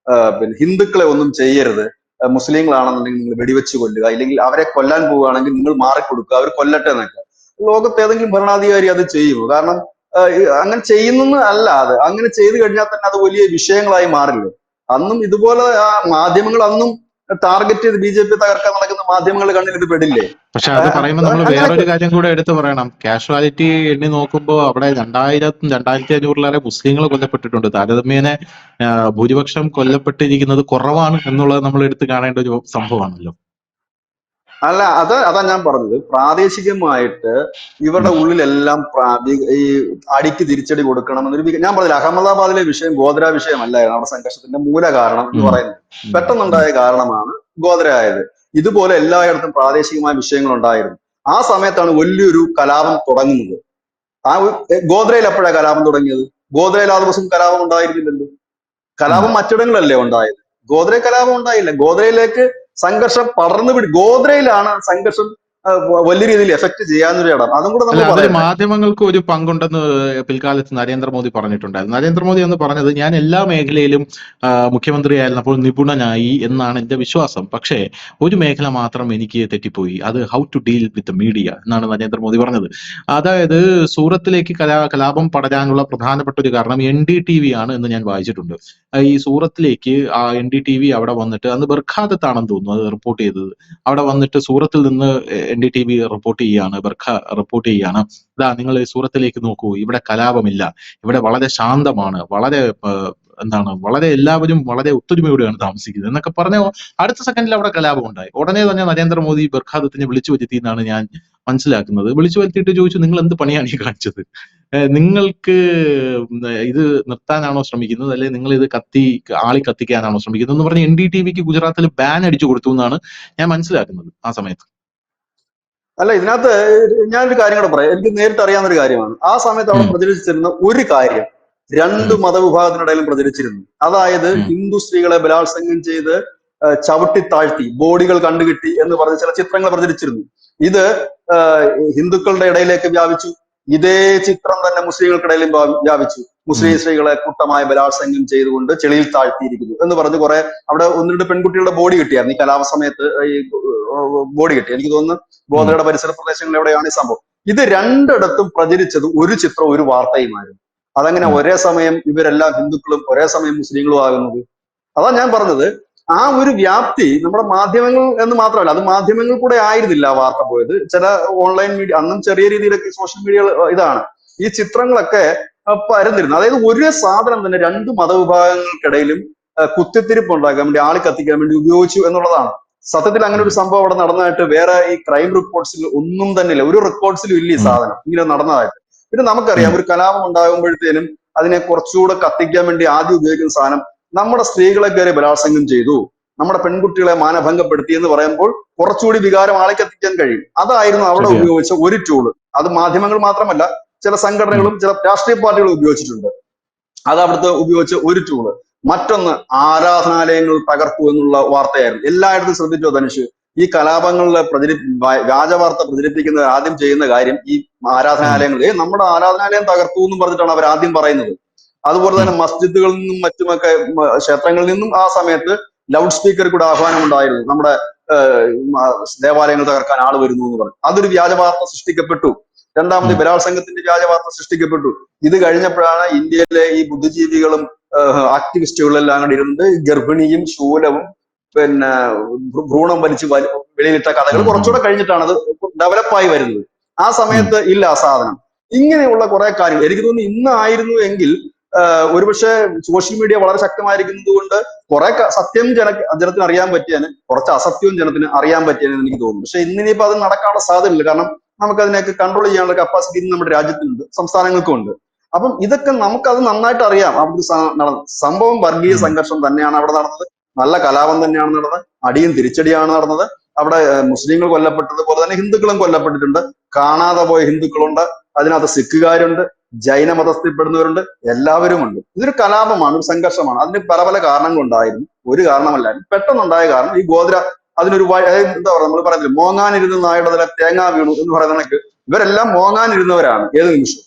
പിന്നെ ഹിന്ദുക്കളെ ഒന്നും ചെയ്യരുത്, മുസ്ലിങ്ങളാണെന്നുണ്ടെങ്കിൽ നിങ്ങൾ വെടിവെച്ച് കൊല്ലുക, ഇല്ലെങ്കിൽ അവരെ കൊല്ലാൻ പോവുകയാണെങ്കിൽ നിങ്ങൾ മാറിക്കൊടുക്കുക, അവർ കൊല്ലട്ടെ എന്നൊക്കെ. ലോകത്ത് ഏതെങ്കിലും ഭരണാധികാരി അത് ചെയ്യുമോ? കാരണം അങ്ങനെ ചെയ്യുന്നെന്ന് അല്ല, അത് അങ്ങനെ ചെയ്തു കഴിഞ്ഞാൽ തന്നെ അത് വലിയ വിഷയങ്ങളായി മാറില്ലേ. അന്നും ഇതുപോലെ മാധ്യമങ്ങൾ അന്നും ടാർഗറ്റ് ചെയ്ത് ബി.ജെ.പി തകർക്കാൻ നടക്കുന്ന മാധ്യമങ്ങളുടെ കണ്ണിൽ ഇത് പെടില്ലേ? പക്ഷെ അത് പറയുമ്പോൾ നമ്മൾ വേറൊരു അങ്ങനെയൊക്കെ കാര്യം കൂടെ എടുത്തു പറയണം. കാഷ്വാലിറ്റി എണ്ണി നോക്കുമ്പോൾ അവിടെ 2500-2500 മുസ്ലിങ്ങൾ കൊല്ലപ്പെട്ടിട്ടുണ്ട്. താരതമ്യേന ഭൂരിപക്ഷം കൊല്ലപ്പെട്ടിരിക്കുന്നത് കുറവാണ് എന്നുള്ളത് നമ്മൾ എടുത്തു കാണേണ്ട ഒരു സംഭവമാണല്ലോ. അല്ല, അതാ ഞാൻ പറഞ്ഞത്. പ്രാദേശികമായിട്ട് ഇവരുടെ ഉള്ളിലെല്ലാം ഈ അടിക്ക് തിരിച്ചടി കൊടുക്കണം എന്നൊരു ഞാൻ പറഞ്ഞില്ല, അഹമ്മദാബാദിലെ വിഷയം ഗോത്ര വിഷയമല്ലായിരുന്നു അവിടെ സംഘർഷത്തിന്റെ മൂല കാരണം എന്ന് ഉം. പറയുന്നത്. ഉം. പെട്ടെന്നുണ്ടായ കാരണമാണ് ഗോത്ര ആയത്. ഇതുപോലെ എല്ലായിടത്തും പ്രാദേശികമായ വിഷയങ്ങൾ ഉണ്ടായിരുന്നു. ആ സമയത്താണ് വലിയൊരു കലാപം തുടങ്ങുന്നത്. ഗോത്രയിൽ എപ്പോഴാണ് കലാപം തുടങ്ങിയത്? ഗോത്രയിൽ ആ ദിവസം കലാപം ഉണ്ടായിരുന്നില്ലല്ലോ. ഉം. കലാപം മറ്റിടങ്ങളിലല്ലേ ഉണ്ടായത്. ഗോദ്രയിൽ കലാപം ഉണ്ടായില്ല. ഗോദ്രയിലേക്ക് സംഘർഷം ഗോദ്രയിലാണ് സംഘർഷം വലിയ രീതിയിൽ എഫക്ട് ചെയ്യാവുന്നൊരു ഇടം. അതും കൂടെ അല്ല, നമ്മൾ അതിൽ പറയട്ടെ. മാധ്യമങ്ങൾക്ക് ഒരു പങ്കുണ്ടെന്ന് പിൽക്കാലത്ത് നരേന്ദ്രമോദി പറഞ്ഞിട്ടുണ്ടായിരുന്നു. നരേന്ദ്രമോദി എന്ന് പറഞ്ഞത്, ഞാൻ എല്ലാ മേഖലയിലും മുഖ്യമന്ത്രിയായിരുന്നപ്പോൾ നിപുണനായി എന്നാണ് എന്റെ വിശ്വാസം. പക്ഷേ ഒരു മേഖല മാത്രം എനിക്ക് തെറ്റിപ്പോയി, അത് how to deal with media എന്നാണ് നരേന്ദ്രമോദി പറഞ്ഞത്. അതായത് സൂറത്തിലേക്ക് കലാപം പടരാനുള്ള പ്രധാനപ്പെട്ട ഒരു കാരണം NDTV ആണ് എന്ന് ഞാൻ വായിച്ചിട്ടുണ്ട്. ഈ സൂറത്തിലേക്ക് ആ NDTV അവിടെ വന്നിട്ട്, അന്ന് ബർഖാദത്താണെന്ന് തോന്നുന്നു അത് റിപ്പോർട്ട് ചെയ്തത്, അവിടെ വന്നിട്ട് സൂറത്തിൽ നിന്ന് NDTV റിപ്പോർട്ട് ചെയ്യാണ്, ബർഖ റിപ്പോർട്ട് ചെയ്യാണ്, ഇതാ നിങ്ങൾ സൂറത്തിലേക്ക് നോക്കൂ, ഇവിടെ കലാപമില്ല, ഇവിടെ വളരെ ശാന്തമാണ്, വളരെ വളരെ എല്ലാവരും വളരെ ഒത്തൊരുമയോടെയാണ് താമസിക്കുന്നത് എന്നൊക്കെ പറഞ്ഞ അടുത്ത സെക്കൻഡിൽ അവിടെ കലാപം ഉണ്ടായി. ഉടനെ തന്നെ നരേന്ദ്രമോദി ബർഖാദത്തിനെ വിളിച്ചു വരുത്തി എന്നാണ് ഞാൻ മനസ്സിലാക്കുന്നത്. വിളിച്ചു വരുത്തിയിട്ട് ചോദിച്ചു, നിങ്ങൾ എന്ത് പണിയാണ് ഈ കാണിച്ചത്? നിങ്ങൾക്ക് ഇത് നിർത്താനാണോ ശ്രമിക്കുന്നത്, അല്ലെങ്കിൽ നിങ്ങൾ ഇത് ആളി കത്തിക്കാനാണോ ശ്രമിക്കുന്നത് എന്ന് പറഞ്ഞ് NDTVക്ക് ഗുജറാത്തിൽ ബാൻ അടിച്ചു കൊടുത്തു എന്നാണ് ഞാൻ മനസ്സിലാക്കുന്നത് ആ സമയത്ത്. അല്ല, ഇതിനകത്ത് ഞാനൊരു കാര്യം കൂടെ പറയാം. എനിക്ക് നേരിട്ട് അറിയാവുന്ന ഒരു കാര്യമാണ്. ആ സമയത്ത് അവിടെ ഉം. പ്രചരിച്ചിരുന്ന ഒരു കാര്യം രണ്ട് മതവിഭാഗത്തിനിടയിലും പ്രചരിച്ചിരുന്നു. അതായത് ഉം. ഹിന്ദു സ്ത്രീകളെ ബലാത്സംഗം ചെയ്ത് ചവിട്ടി താഴ്ത്തി ബോഡികൾ കണ്ടുകിട്ടി എന്ന് പറഞ്ഞ് ചില ചിത്രങ്ങൾ പ്രചരിച്ചിരുന്നു. ഇത് ഹിന്ദുക്കളുടെ ഇടയിലേക്ക് വ്യാപിച്ചു. ഇതേ ചിത്രം തന്നെ മുസ്ലിങ്ങൾക്കിടയിലും വ്യാപിച്ചു. മുസ്ലിം സ്ത്രീകളെ കൂട്ടമായി ബലാത്സംഗം ചെയ്തുകൊണ്ട് ചെളിയിൽ താഴ്ത്തിയിരിക്കുന്നു എന്ന് പറഞ്ഞ് കുറെ അവിടെ ഒന്ന് രണ്ട് പെൺകുട്ടികളുടെ ബോഡി കിട്ടിയായിരുന്നു ഈ കലാപ സമയത്ത്. ഈ ബോഡി കിട്ടി, എനിക്ക് തോന്നുന്നു ഗോത്രയുടെ പരിസര പ്രദേശങ്ങളിൽ എവിടെയാണ് ഈ സംഭവം. ഇത് രണ്ടിടത്തും പ്രചരിച്ചത് ഒരു ചിത്രം ഒരു വാർത്തയുമായിരുന്നു. അതങ്ങനെ ഒരേ സമയം ഇവരെല്ലാം ഹിന്ദുക്കളും ഒരേ സമയം മുസ്ലിങ്ങളും ആകുന്നത്? അതാ ഞാൻ പറഞ്ഞത്, ആ ഒരു വ്യാപ്തി നമ്മുടെ മാധ്യമങ്ങൾ എന്ന് മാത്രമല്ല, അത് മാധ്യമങ്ങൾ കൂടെ ആയിരുന്നില്ല ആ വാർത്ത പോയത്. ചില ഓൺലൈൻ മീഡിയ, അന്നും ചെറിയ രീതിയിലൊക്കെ സോഷ്യൽ മീഡിയ ഇതാണ് ഈ ചിത്രങ്ങളൊക്കെ പരന്നിരുന്നു. അതായത് ഒരു സാധനം തന്നെ രണ്ട് മതവിഭാഗങ്ങൾക്കിടയിലും കുത്തിത്തിരിപ്പ് ഉണ്ടാക്കാൻ വേണ്ടി, ആളി കത്തിക്കാൻ വേണ്ടി ഉപയോഗിച്ചു എന്നുള്ളതാണ്. സത്യത്തിൽ അങ്ങനെ ഒരു സംഭവം അവിടെ നടന്നതായിട്ട് വേറെ ഈ ക്രൈം റിപ്പോർട്ട്സിൽ ഒന്നും തന്നെ ഇല്ല. ഒരു റെക്കോർഡ്സിലും ഇല്ല ഈ സാധനം ഇങ്ങനെ നടന്നതായിട്ട്. പിന്നെ നമുക്കറിയാം, ഒരു കലാപം ഉണ്ടാകുമ്പോഴത്തേനും അതിനെ കുറച്ചുകൂടെ കത്തിക്കാൻ വേണ്ടി ആദ്യം ഉപയോഗിക്കുന്ന സാധനം, നമ്മുടെ സ്ത്രീകളെ കയറി ബലാത്സംഗം ചെയ്തു, നമ്മുടെ പെൺകുട്ടികളെ മാനഭംഗപ്പെടുത്തി എന്ന് പറയുമ്പോൾ കുറച്ചുകൂടി വികാരം ആളെ കത്തിക്കാൻ കഴിയും. അതായിരുന്നു അവിടെ ഉപയോഗിച്ച ഒരു ടൂള്. അത് മാധ്യമങ്ങൾ മാത്രമല്ല, ചില സംഘടനകളും ചില രാഷ്ട്രീയ പാർട്ടികളും ഉപയോഗിച്ചിട്ടുണ്ട്. അത് അവിടുത്തെ ഉപയോഗിച്ച ഒരു ടൂള്. മറ്റൊന്ന്, ആരാധനാലയങ്ങൾ തകർത്തു എന്നുള്ള വാർത്തയായിരുന്നു. എല്ലായിടത്തും ശ്രദ്ധിച്ചോ ധനുഷ്? ഈ കലാപങ്ങളിലെ വ്യാജ വാർത്ത പ്രചരിപ്പിക്കുന്നത് ആദ്യം ചെയ്യുന്ന കാര്യം ഈ ആരാധനാലയങ്ങൾ, നമ്മുടെ ആരാധനാലയം തകർത്തു എന്നും പറഞ്ഞിട്ടാണ് അവർ ആദ്യം പറയുന്നത്. അതുപോലെ തന്നെ മസ്ജിദുകളിൽ നിന്നും മറ്റുമൊക്കെ, ക്ഷേത്രങ്ങളിൽ നിന്നും ആ സമയത്ത് ലൗഡ് സ്പീക്കർ കൂടെ ആഹ്വാനം ഉണ്ടായിരുന്നു, നമ്മുടെ ദേവാലയങ്ങൾ തകർക്കാൻ ആള് വരുന്നു എന്ന് പറഞ്ഞു. അതൊരു വ്യാജ വാർത്ത സൃഷ്ടിക്കപ്പെട്ടു. രണ്ടാമത് ബലാത്സംഗത്തിന്റെ വ്യാജ വാർത്ത സൃഷ്ടിക്കപ്പെട്ടു. ഇത് കഴിഞ്ഞപ്പോഴാണ് ഇന്ത്യയിലെ ഈ ബുദ്ധിജീവികളും ആക്ടിവിസ്റ്റുകളും എല്ലാം കൂടി ഇരുന്നത് ഗർഭിണിയും ശൂലവും പിന്നെ ഭ്രൂണം വലിച്ച് വെളിയിലിട്ട കഥകൾ കുറച്ചുകൂടെ കഴിഞ്ഞിട്ടാണ് അത് ഡെവലപ്പായി വരുന്നത്. ആ സമയത്ത് ഇല്ല ആ സാധനം. ഇങ്ങനെയുള്ള കുറെ കാര്യങ്ങൾ എനിക്ക് തോന്നുന്നു ഇന്നായിരുന്നു എങ്കിൽ ഒരുപക്ഷെ സോഷ്യൽ മീഡിയ വളരെ ശക്തമായിരിക്കുന്നത് കൊണ്ട് കുറെ സത്യം ജനത്തിന് അറിയാൻ പറ്റിയാന്, കുറച്ച് അസത്യവും ജനത്തിന് അറിയാൻ പറ്റിയെന്ന് എനിക്ക് തോന്നുന്നു. പക്ഷെ ഇന്നിനിപ്പോ അത് നടക്കാനുള്ള സാധ്യതയില്ല. കാരണം നമുക്ക് അതിനെയൊക്കെ കൺട്രോൾ ചെയ്യാനുള്ള കപ്പാസിറ്റി നമ്മുടെ രാജ്യത്തിനുണ്ട്, സംസ്ഥാനങ്ങൾക്കും ഉണ്ട്. അപ്പം ഇതൊക്കെ നമുക്കത് നന്നായിട്ട് അറിയാം. അവിടെ സംഭവം വർഗീയ സംഘർഷം തന്നെയാണ് അവിടെ നടന്നത്, നല്ല കലാപം തന്നെയാണ് നടന്നത്, അടിയും തിരിച്ചടിയാണ് നടന്നത്. അവിടെ മുസ്ലിങ്ങൾ കൊല്ലപ്പെട്ടതുപോലെ തന്നെ ഹിന്ദുക്കളും കൊല്ലപ്പെട്ടിട്ടുണ്ട്. കാണാതെ പോയ ഹിന്ദുക്കളുണ്ട്, അതിനകത്ത് സിഖുകാരുണ്ട്, ജൈന മതസ്ഥിൽപ്പെടുന്നവരുണ്ട്, എല്ലാവരും ഉണ്ട്. ഇതൊരു കലാപമാണ്, ഒരു സംഘർഷമാണ്. അതിന് പല പല കാരണങ്ങളുണ്ടായിരുന്നു, ഒരു കാരണമല്ലായിരുന്നു. പെട്ടെന്നുണ്ടായ കാരണം ഈ ഗോത്ര അതിനൊരു എന്താ പറയുക, നമ്മൾ പറയുന്നത് മോങ്ങാനിരുന്ന് നായുടെ തേങ്ങ വീണു എന്ന് പറയുന്ന കണക്ക് ഇവരെല്ലാം മോങ്ങാനിരുന്നവരാണ്. ഏത് നിമിഷം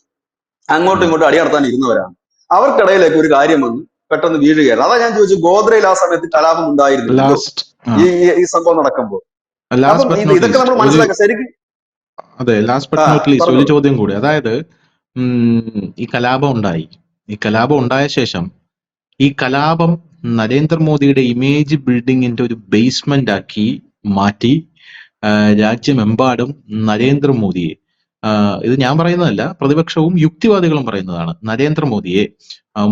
അങ്ങോട്ടും ഇങ്ങോട്ടും അടി നടത്താൻ ഇരുന്നവരാണ്. അവർക്കിടയിലേക്ക് ഒരു കാര്യം വന്ന് പെട്ടെന്ന് വീഴുകയായിരുന്നു. അതാ ഞാൻ ചോദിച്ചു, ഗോദ്രയിൽ ആ സമയത്ത് കലാപം ഉണ്ടായിരുന്നു ഈ സംഭവം നടക്കുമ്പോൾ. അപ്പം ഇതൊക്കെ നമ്മൾ മനസ്സിലാക്കുക ശരിക്കും. അതെ, ലാസ്റ്റ് ബട്ട് നോട്ട് ലീസ്റ്റ് ഒരു ചോദ്യം കൂടി. അതായത് ഈ കലാപം ഉണ്ടായി. ഈ കലാപം ഉണ്ടായ ശേഷം ഈ കലാപം നരേന്ദ്രമോദിയുടെ ഇമേജ് ബിൽഡിങ്ങിന്റെ ഒരു ബേസ്മെന്റ് ആക്കി മാറ്റി രാജ്യമെമ്പാടും നരേന്ദ്രമോദിയെ, ഇത് ഞാൻ പറയുന്നതല്ല, പ്രതിപക്ഷവും യുക്തിവാദികളും പറയുന്നതാണ്, നരേന്ദ്രമോദിയെ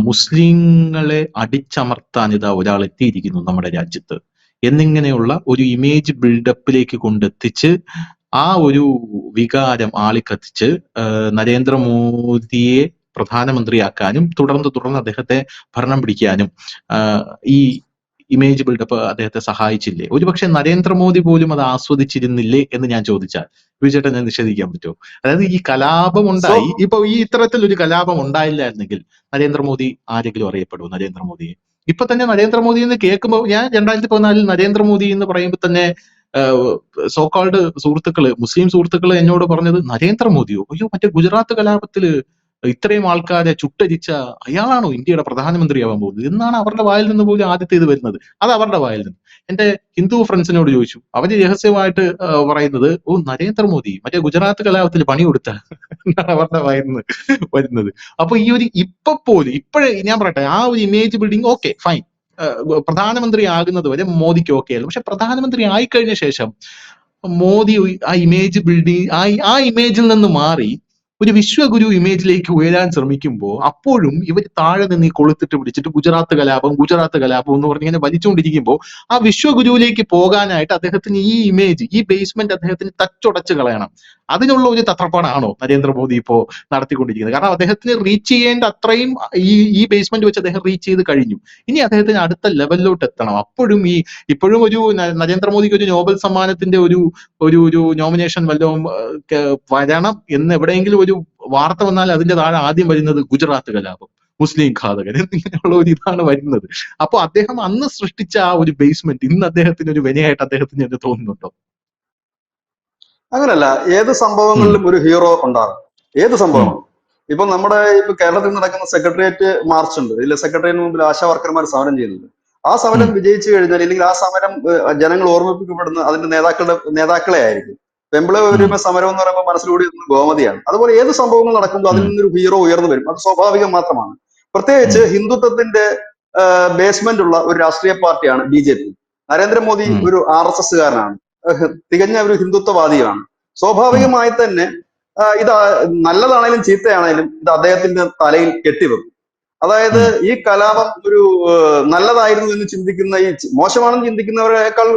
മുസ്ലിങ്ങളെ അടിച്ചമർത്താൻ ഇതാ ഒരാൾ എത്തിയിരിക്കുന്നു നമ്മുടെ രാജ്യത്ത് എന്നിങ്ങനെയുള്ള ഒരു ഇമേജ് ബിൽഡപ്പിലേക്ക് കൊണ്ടെത്തിച്ച് ആ ഒരു വികാരം ആളിക്കത്തിച്ച് നരേന്ദ്രമോദിയെ പ്രധാനമന്ത്രിയാക്കാനും തുടർന്ന് അദ്ദേഹത്തെ ഭരണം പിടിക്കാനും ഈ ഇമേജ് ബിൽഡപ്പ് അദ്ദേഹത്തെ സഹായിച്ചില്ലേ? ഒരുപക്ഷെ നരേന്ദ്രമോദി പോലും അത് ആസ്വദിച്ചിരുന്നില്ലേ എന്ന് ഞാൻ ചോദിച്ചാൽ വിജയേട്ടൻ ഞാൻ നിഷേധിക്കാൻ പറ്റുമോ? അതായത് ഈ കലാപം ഉണ്ടായി, ഇപ്പൊ ഈ ഇത്തരത്തിലൊരു കലാപം ഉണ്ടായില്ലായിരുന്നെങ്കിൽ നരേന്ദ്രമോദി ആരെങ്കിലും അറിയപ്പെടുമോ? നരേന്ദ്രമോദിയെ ഇപ്പൊ തന്നെ നരേന്ദ്രമോദി എന്ന് കേൾക്കുമ്പോൾ, ഞാൻ 2014 നരേന്ദ്രമോദി എന്ന് പറയുമ്പോൾ തന്നെ സോക്കാൾഡ് സുഹൃത്തുക്കള്, മുസ്ലിം സുഹൃത്തുക്കള് എന്നോട് പറഞ്ഞത്, നരേന്ദ്രമോദിയോ, അയ്യോ മറ്റേ ഗുജറാത്ത് കലാപത്തില് ഇത്രയും ആൾക്കാരെ ചുട്ടരിച്ച അയാളാണോ ഇന്ത്യയുടെ പ്രധാനമന്ത്രിയാവാൻ പോകുന്നത് എന്നാണ് അവരുടെ വായിൽ നിന്ന് പോലും ആദ്യത്തെ ഇത് വരുന്നത്. അത് അവരുടെ വായിൽ നിന്ന്. എന്റെ ഹിന്ദു ഫ്രണ്ട്സിനോട് ചോദിച്ചു, അവര് രഹസ്യമായിട്ട് പറയുന്നത്, ഓ നരേന്ദ്രമോദി മറ്റേ ഗുജറാത്ത് കലാപത്തിൽ പണി കൊടുത്ത എന്നാണ് അവരുടെ വായിൽ നിന്ന് വരുന്നത്. അപ്പൊ ഈ ഒരു ഇപ്പോഴേ ഞാൻ പറയട്ടെ, ആ ഒരു ഇമേജ് ബിൽഡിംഗ് ഓക്കെ ഫൈൻ, പ്രധാനമന്ത്രി ആകുന്നത് വരെ മോദിക്ക് ഓക്കെ ആയിരുന്നു. പക്ഷെ പ്രധാനമന്ത്രി ആയിക്കഴിഞ്ഞ ശേഷം മോദി ആ ഇമേജ് ബിൽഡിംഗ് ആ ഇമേജിൽ നിന്ന് മാറി ഒരു വിശ്വഗുരു ഇമേജിലേക്ക് ഉയരാൻ ശ്രമിക്കുമ്പോൾ അപ്പോഴും ഇവർ താഴെ നിന്ന് ഈ കൊളുത്തിട്ട് പിടിച്ചിട്ട് ഗുജറാത്ത് കലാപം എന്ന് പറഞ്ഞ് ഇങ്ങനെ വലിച്ചുകൊണ്ടിരിക്കുമ്പോൾ ആ വിശ്വഗുരുവിലേക്ക് പോകാനായിട്ട് അദ്ദേഹത്തിന് ഈ ഇമേജ്, ഈ ബേസ്മെന്റ് അദ്ദേഹത്തിന് തച്ചുടച്ച് കളയണം. അതിനുള്ള ഒരു തത്രപ്പാടാണോ നരേന്ദ്രമോദി ഇപ്പോ നടത്തിക്കൊണ്ടിരിക്കുന്നത്? കാരണം അദ്ദേഹത്തിന് റീച്ച് ചെയ്യേണ്ട അത്രയും ഈ ബേസ്മെന്റ് വെച്ച് അദ്ദേഹം റീച്ച് ചെയ്ത് കഴിഞ്ഞു. ഇനി അദ്ദേഹത്തിന് അടുത്ത ലെവലിലോട്ട് എത്തണം. ഇപ്പോഴും ഒരു നരേന്ദ്രമോദിക്ക് ഒരു നോബൽ സമ്മാനത്തിന്റെ ഒരു നോമിനേഷൻ വല്ലതും വരണം എന്ന് എവിടെയെങ്കിലും ഒരു വാർത്ത വന്നാൽ അതിന്റെ താഴെ ആദ്യം വരുന്നത് ഗുജറാത്ത് കലാപം, മുസ്ലിം ഘാതകൻ എന്നിങ്ങനെയുള്ള ഒരു ഇതാണ് വരുന്നത്. അപ്പൊ അദ്ദേഹം അന്ന് സൃഷ്ടിച്ച ആ ഒരു ബേസ്മെന്റ് ഇന്ന് അദ്ദേഹത്തിന് ഒരു വിനയായിട്ട് അദ്ദേഹത്തിന് എന്ന് തോന്നുന്നുണ്ടോ? അങ്ങനല്ല, ഏത് സംഭവങ്ങളിലും ഒരു ഹീറോ ഉണ്ടാകും. ഏത് സംഭവം ഇപ്പൊ നമ്മുടെ കേരളത്തിൽ നടക്കുന്ന സെക്രട്ടേറിയറ്റ് മാർച്ച് ഉണ്ട്. ഇതിൽ സെക്രട്ടേറിയറ്റിന് മുമ്പിൽ ആശാ വർക്കർമാർ സമരം ചെയ്യുന്നുണ്ട്. ആ സമരം വിജയിച്ചു കഴിഞ്ഞാൽ, അല്ലെങ്കിൽ ആ സമരം ജനങ്ങൾ ഓർമ്മിപ്പിക്കപ്പെടുന്ന അതിന്റെ നേതാക്കളെ ആയിരിക്കും. പെമ്പിള ഒരുമ സമരം എന്ന് പറയുമ്പോൾ മനസ്സിലൂടെ ഗോമതിയാണ്. അതുപോലെ ഏത് സംഭവങ്ങൾ നടക്കുമ്പോൾ അതിൽ നിന്നൊരു ഹീറോ ഉയർന്നു വരും. അത് സ്വാഭാവികം മാത്രമാണ്. പ്രത്യേകിച്ച് ഹിന്ദുത്വത്തിന്റെ ബേസ്മെന്റ് ഉള്ള ഒരു രാഷ്ട്രീയ പാർട്ടിയാണ് BJP. നരേന്ദ്രമോദി ഒരു RSS കാരനാണ്, തികഞ്ഞ ഒരു ഹിന്ദുത്വവാദിയാണ്. സ്വാഭാവികമായി തന്നെ ഇത് നല്ലതാണേലും ചീത്തയാണേലും ഇത് അദ്ദേഹത്തിന്റെ തലയിൽ കെട്ടിവെക്കും. അതായത് ഈ കലാപം ഒരു നല്ലതായിരുന്നു എന്ന് ചിന്തിക്കുന്ന, ഈ മോശമാണെന്ന് ചിന്തിക്കുന്നവരെക്കാൾ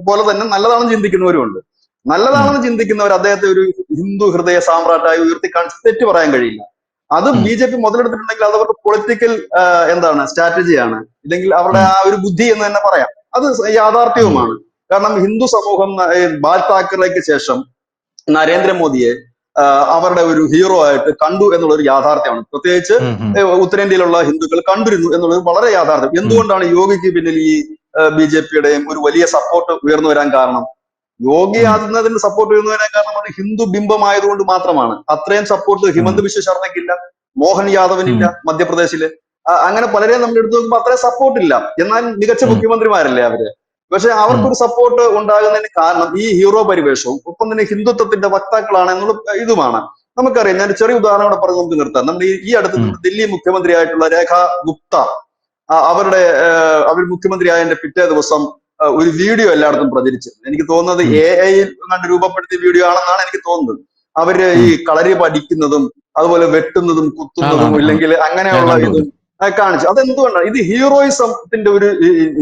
പോലെ തന്നെ നല്ലതാണെന്ന് ചിന്തിക്കുന്നവരുമുണ്ട്. നല്ലതാണെന്ന് ചിന്തിക്കുന്നവർ അദ്ദേഹത്തെ ഒരു ഹിന്ദു ഹൃദയ സാമ്രാട്ടായി ഉയർത്തിക്കാണിച്ച് തെറ്റ് പറയാൻ കഴിയില്ല. അത് BJP മുതലെടുത്തിട്ടുണ്ടെങ്കിൽ അത് അവരുടെ പൊളിറ്റിക്കൽ സ്ട്രാറ്റജിയാണ്, ഇല്ലെങ്കിൽ അവരുടെ ആ ഒരു ബുദ്ധി എന്ന് തന്നെ പറയാം. അത് യാഥാർത്ഥ്യവുമാണ്. കാരണം ഹിന്ദു സമൂഹം ബാൽ താക്കറേക്ക് ശേഷം നരേന്ദ്രമോദിയെ അവരുടെ ഒരു ഹീറോ ആയിട്ട് കണ്ടു എന്നുള്ള ഒരു യാഥാർത്ഥ്യമാണ്. പ്രത്യേകിച്ച് ഉത്തരേന്ത്യയിലുള്ള ഹിന്ദുക്കൾ കണ്ടിരുന്നു എന്നുള്ളത് വളരെ യാഥാർത്ഥ്യം. എന്തുകൊണ്ടാണ് യോഗിക്ക് പിന്നിൽ ഈ BJPയുടെയും ഒരു വലിയ സപ്പോർട്ട് ഉയർന്നു വരാൻ കാരണം? യോഗി ആദിത്യനാഥിന്റെ സപ്പോർട്ട് ഉയർന്നു വരാൻ കാരണം അത് ഹിന്ദു ബിംബമായതുകൊണ്ട് മാത്രമാണ്. അത്രയും സപ്പോർട്ട് ഹിമന്ത് ബിശ്വ ശർമ്മയ്ക്കില്ല, മോഹൻ യാദവിനില്ല മധ്യപ്രദേശില്. അങ്ങനെ പലരെയും നമ്മൾ എടുത്തു നോക്കുമ്പോൾ അത്രയും സപ്പോർട്ട് ഇല്ല. എന്നാൽ മികച്ച മുഖ്യമന്ത്രിമാരല്ലേ അവര്. പക്ഷെ അവർക്കൊരു സപ്പോർട്ട് ഉണ്ടാകുന്നതിന് കാരണം ഈ ഹീറോ പരിവേഷവും ഒപ്പം തന്നെ ഹിന്ദുത്വത്തിന്റെ വക്താക്കളാണ് എന്നുള്ള ഇതുമാണ്. നമുക്കറിയാം, ഞാൻ ചെറിയ ഉദാഹരണം കൂടെ പറഞ്ഞ് നമുക്ക് നിർത്താം. നമ്മുടെ ഈ അടുത്ത് ദില്ലി മുഖ്യമന്ത്രിയായിട്ടുള്ള രേഖ ഗുപ്ത, അവർ മുഖ്യമന്ത്രി ആയതിന്റെ പിറ്റേ ദിവസം ഒരു വീഡിയോ എല്ലായിടത്തും പ്രചരിച്ചത്. എനിക്ക് തോന്നുന്നത് AI കണ്ട് രൂപപ്പെടുത്തിയ വീഡിയോ ആണെന്നാണ് എനിക്ക് തോന്നുന്നത്. അവര് ഈ ഉം. കളരി പഠിക്കുന്നതും അതുപോലെ വെട്ടുന്നതും കുത്തുന്നതും ആണ് ഇല്ലെങ്കിൽ ഞാൻ അങ്ങനെയുള്ള കണ്ടു അത്. ഇതും കാണിച്ചു. അതെന്തുകൊണ്ടാണ്? ഇത് ഹീറോയിസത്തിന്റെ ഒരു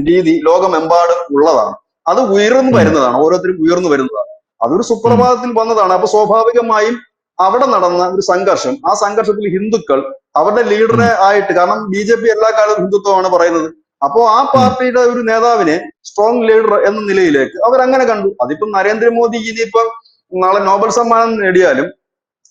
രീതി ലോകമെമ്പാടും ഉള്ളതാണ്. അത് ഉയർന്നു ഉം. വരുന്നതാണ്, ഓരോരുത്തരും ഉയർന്നു വരുന്നതാണ്. അതൊരു ഉം. സുപ്രഭാതത്തിൽ വന്നതാണ്. അപ്പൊ സ്വാഭാവികമായും അവിടെ നടന്ന ഒരു സംഘർഷം, ആ സംഘർഷത്തിൽ ഹിന്ദുക്കൾ അവരുടെ ഉം. ലീഡറെ ആയിട്ട്, കാരണം BJP എല്ലാ കാലവും ഹിന്ദുത്വമാണ് പറയുന്നത്, അപ്പോ ആ ഉം. പാർട്ടിയുടെ ഒരു നേതാവിനെ സ്ട്രോങ് ലീഡർ എന്ന നിലയിലേക്ക് അവരങ്ങനെ കണ്ടു. അതിപ്പം നരേന്ദ്രമോദി ഇനിയിപ്പം നാളെ നോബൽ സമ്മാനം നേടിയാലും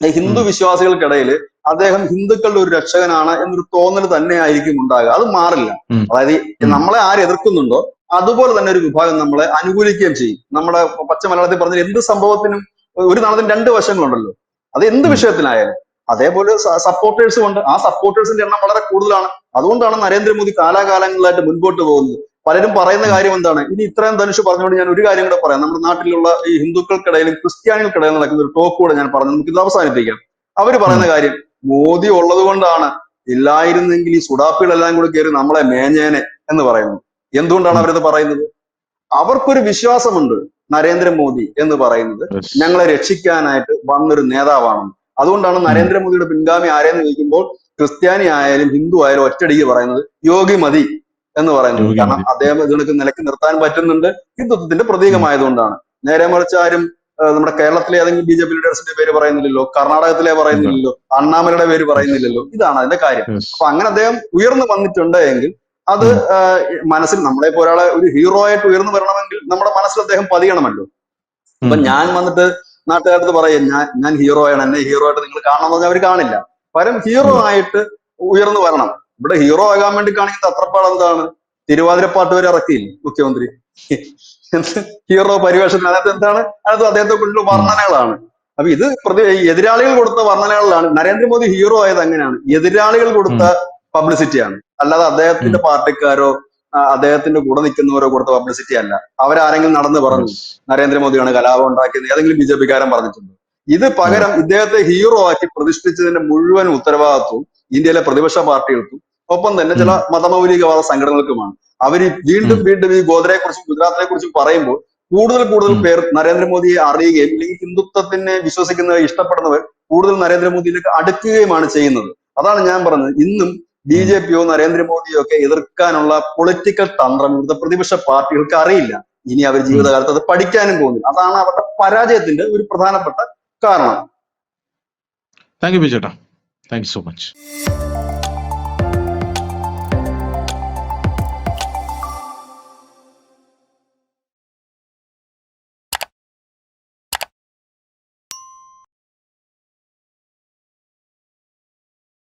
ഉം. ഹിന്ദു വിശ്വാസികൾക്കിടയിൽ അദ്ദേഹം ഹിന്ദുക്കളുടെ ഒരു രക്ഷകനാണ് എന്നൊരു തോന്നൽ തന്നെ ആയിരിക്കും ഉണ്ടാകുക. അത് മാറില്ല. ഉം. അതായത് ഉം. നമ്മളെ ആര് എതിർക്കുന്നുണ്ടോ അതുപോലെ തന്നെ ഒരു വിഭാഗം നമ്മളെ അനുകൂലിക്കുകയും ചെയ്യും. നമ്മുടെ പച്ച മലയാളത്തിൽ പറഞ്ഞ എന്ത് സംഭവത്തിനും ഒരു നാണയത്തിന് രണ്ട് വശങ്ങളുണ്ടല്ലോ, അത് എന്ത് ഉം. വിഷയത്തിനായാലും. അതേപോലെ സപ്പോർട്ടേഴ്സും ഉണ്ട്. ആ സപ്പോർട്ടേഴ്സിന്റെ എണ്ണം വളരെ കൂടുതലാണ്. അതുകൊണ്ടാണ് നരേന്ദ്രമോദി കാലാകാലങ്ങളിലായിട്ട് മുൻപോട്ട് പോകുന്നത്. പലരും പറയുന്ന ഉം. കാര്യം എന്താണ്? ഇനി ഇത്രയും ധനുഷ് പറഞ്ഞുകൊണ്ട് ഞാൻ ഒരു കാര്യം കൂടെ പറയാം. നമ്മുടെ നാട്ടിലുള്ള ഈ ഹിന്ദുക്കൾക്കിടയിലും ക്രിസ്ത്യാനികൾക്കിടയിലും നടക്കുന്ന ഒരു ടോക്ക് കൂടെ ഞാൻ പറഞ്ഞു, നമുക്ക് ഇത് അവസാനിപ്പിക്കാം. അവര് ഉം. പറയുന്ന കാര്യം മോദി ഉള്ളത് കൊണ്ടാണ്, ഇല്ലായിരുന്നെങ്കിൽ ഈ സുഡാപ്പികളെല്ലാം കൂടി കയറി നമ്മളെ മേഞ്ഞേനെ എന്ന് പറയുന്നു. എന്തുകൊണ്ടാണ് ഉം. അവരത് പറയുന്നത്? അവർക്കൊരു വിശ്വാസമുണ്ട്, നരേന്ദ്രമോദി എന്ന് പറയുന്നത് Yes. ഞങ്ങളെ രക്ഷിക്കാനായിട്ട് വന്നൊരു നേതാവാണെന്ന്. അതുകൊണ്ടാണ് ഉം. നരേന്ദ്രമോദിയുടെ പിൻഗാമി ആരെന്ന് ചോദിക്കുമ്പോൾ ക്രിസ്ത്യാനി ആയാലും ഹിന്ദു ആയാലും ഒറ്റയടിക്ക് പറയുന്നത് യോഗി മതി എന്ന് പറയുന്നത്. യോഗി കാരണം മതി. അദ്ദേഹം ഇതിനൊക്കെ നിലക്ക് നിർത്താൻ പറ്റുന്നുണ്ട്, ഹിന്ദുത്വത്തിന്റെ ഉം. പ്രതീകമായതുകൊണ്ടാണ്. നേരെ മറിച്ച് ആരും നമ്മുടെ കേരളത്തിലെ ഏതെങ്കിലും BJP ലീഡേഴ്സിന്റെ പേര് പറയുന്നില്ലല്ലോ, കർണാടകത്തിലെ ഇല്ല. പറയുന്നില്ലല്ലോ, അണ്ണാമലയുടെ പേര് Yes. പറയുന്നില്ലല്ലോ. ഇതാണ് അതിന്റെ കാര്യം. Yes. അപ്പൊ അങ്ങനെ അദ്ദേഹം ഉയർന്നു വന്നിട്ടുണ്ട് എങ്കിൽ അത് ഉം. മനസ്സിൽ, നമ്മളെ പോലെ ഒരാളെ ഒരു ഹീറോ ആയിട്ട് ഉയർന്നു വരണമെങ്കിൽ നമ്മുടെ മനസ്സിൽ അദ്ദേഹം പതിയണമല്ലോ. ഉം. അപ്പൊ ഞാൻ വന്നിട്ട് നാട്ടുകാരത്ത് പറയും ഞാൻ ഹീറോ ആണ്, എന്നെ ഹീറോ ആയിട്ട് നിങ്ങൾ കാണണമെന്ന് പറഞ്ഞാൽ അവർ കാണില്ല. പകരം ഹീറോ ഇല്ല. ആയിട്ട് ഉയർന്നു വരണം. ഇവിടെ ഹീറോ ആകാൻ വേണ്ടി കാണിക്കുന്ന അത്രപ്പാട് എന്താണ്? തിരുവാതിരപ്പാട്ട് വരെ ഇറക്കിയില്ലേ മുഖ്യമന്ത്രി? ഹീറോ പരിവേഷത്തിൽ അതിനകത്ത് എന്താണ്? അതിനകത്ത് അദ്ദേഹത്തെ കുറിച്ചുള്ള ഉം. വർണ്ണനകളാണ്. അപ്പൊ ഇത് എതിരാളികൾ കൊടുത്ത വർണ്ണനകളിലാണ്. നരേന്ദ്രമോദി ഹീറോ ആയത് അങ്ങനെയാണ്, എതിരാളികൾ കൊടുത്ത ഉം. പബ്ലിസിറ്റിയാണ്. അല്ലാതെ ഉം. അദ്ദേഹത്തിന്റെ പാർട്ടിക്കാരോ അദ്ദേഹത്തിന്റെ കൂടെ നിൽക്കുന്നവരോ കൊടുത്ത പബ്ലിസിറ്റി അല്ല. അവരാരെങ്കിലും നടന്ന് പറഞ്ഞു Yes. നരേന്ദ്രമോദിയാണ് കലാപം ഉണ്ടാക്കിയത് ഏതെങ്കിലും BJP കാരൻ പറഞ്ഞിട്ടുണ്ട്? ഇത് ഇല്ല. പകരം ഇദ്ദേഹത്തെ ഹീറോ ആക്കി പ്രതിഷ്ഠിച്ചതിന്റെ മുഴുവൻ ഉത്തരവാദിത്വവും ഇന്ത്യയിലെ പ്രതിപക്ഷ പാർട്ടികൾക്കും ഒപ്പം തന്നെ ചില ഉം. മതമൗലികവാദ സംഘടനകൾക്കുമാണ്. അവർ വീണ്ടും ഉം. വീണ്ടും ഈ ഗോദ്രയെ കുറിച്ചും ഗുജറാത്തിനെ കുറിച്ചും പറയുമ്പോൾ കൂടുതൽ ഉം. പേർ നരേന്ദ്രമോദിയെ അറിയുകയും അല്ലെങ്കിൽ ഹിന്ദുത്വത്തിനെ വിശ്വസിക്കുന്നവർ, ഇഷ്ടപ്പെടുന്നവർ കൂടുതൽ നരേന്ദ്രമോദിയിലേക്ക് അടുക്കുകയുമാണ് ചെയ്യുന്നത്. അതാണ് ഞാൻ പറഞ്ഞത്. ഇന്നും ഉം. BJPയോ നരേന്ദ്രമോദിയോ ഒക്കെ എതിർക്കാനുള്ള പൊളിറ്റിക്കൽ തന്ത്രം ഇവിടുത്തെ പ്രതിപക്ഷ പാർട്ടികൾക്ക് അറിയില്ല. ഇനി അവർ ഉം. ജീവിതകാലത്ത് അത് പഠിക്കാനും പോകുന്നില്ല. അതാണ് അവരുടെ പരാജയത്തിന്റെ ഒരു പ്രധാനപ്പെട്ട കാരണം. താങ്ക് യു ബിജേട്ടാ. Thank you so much.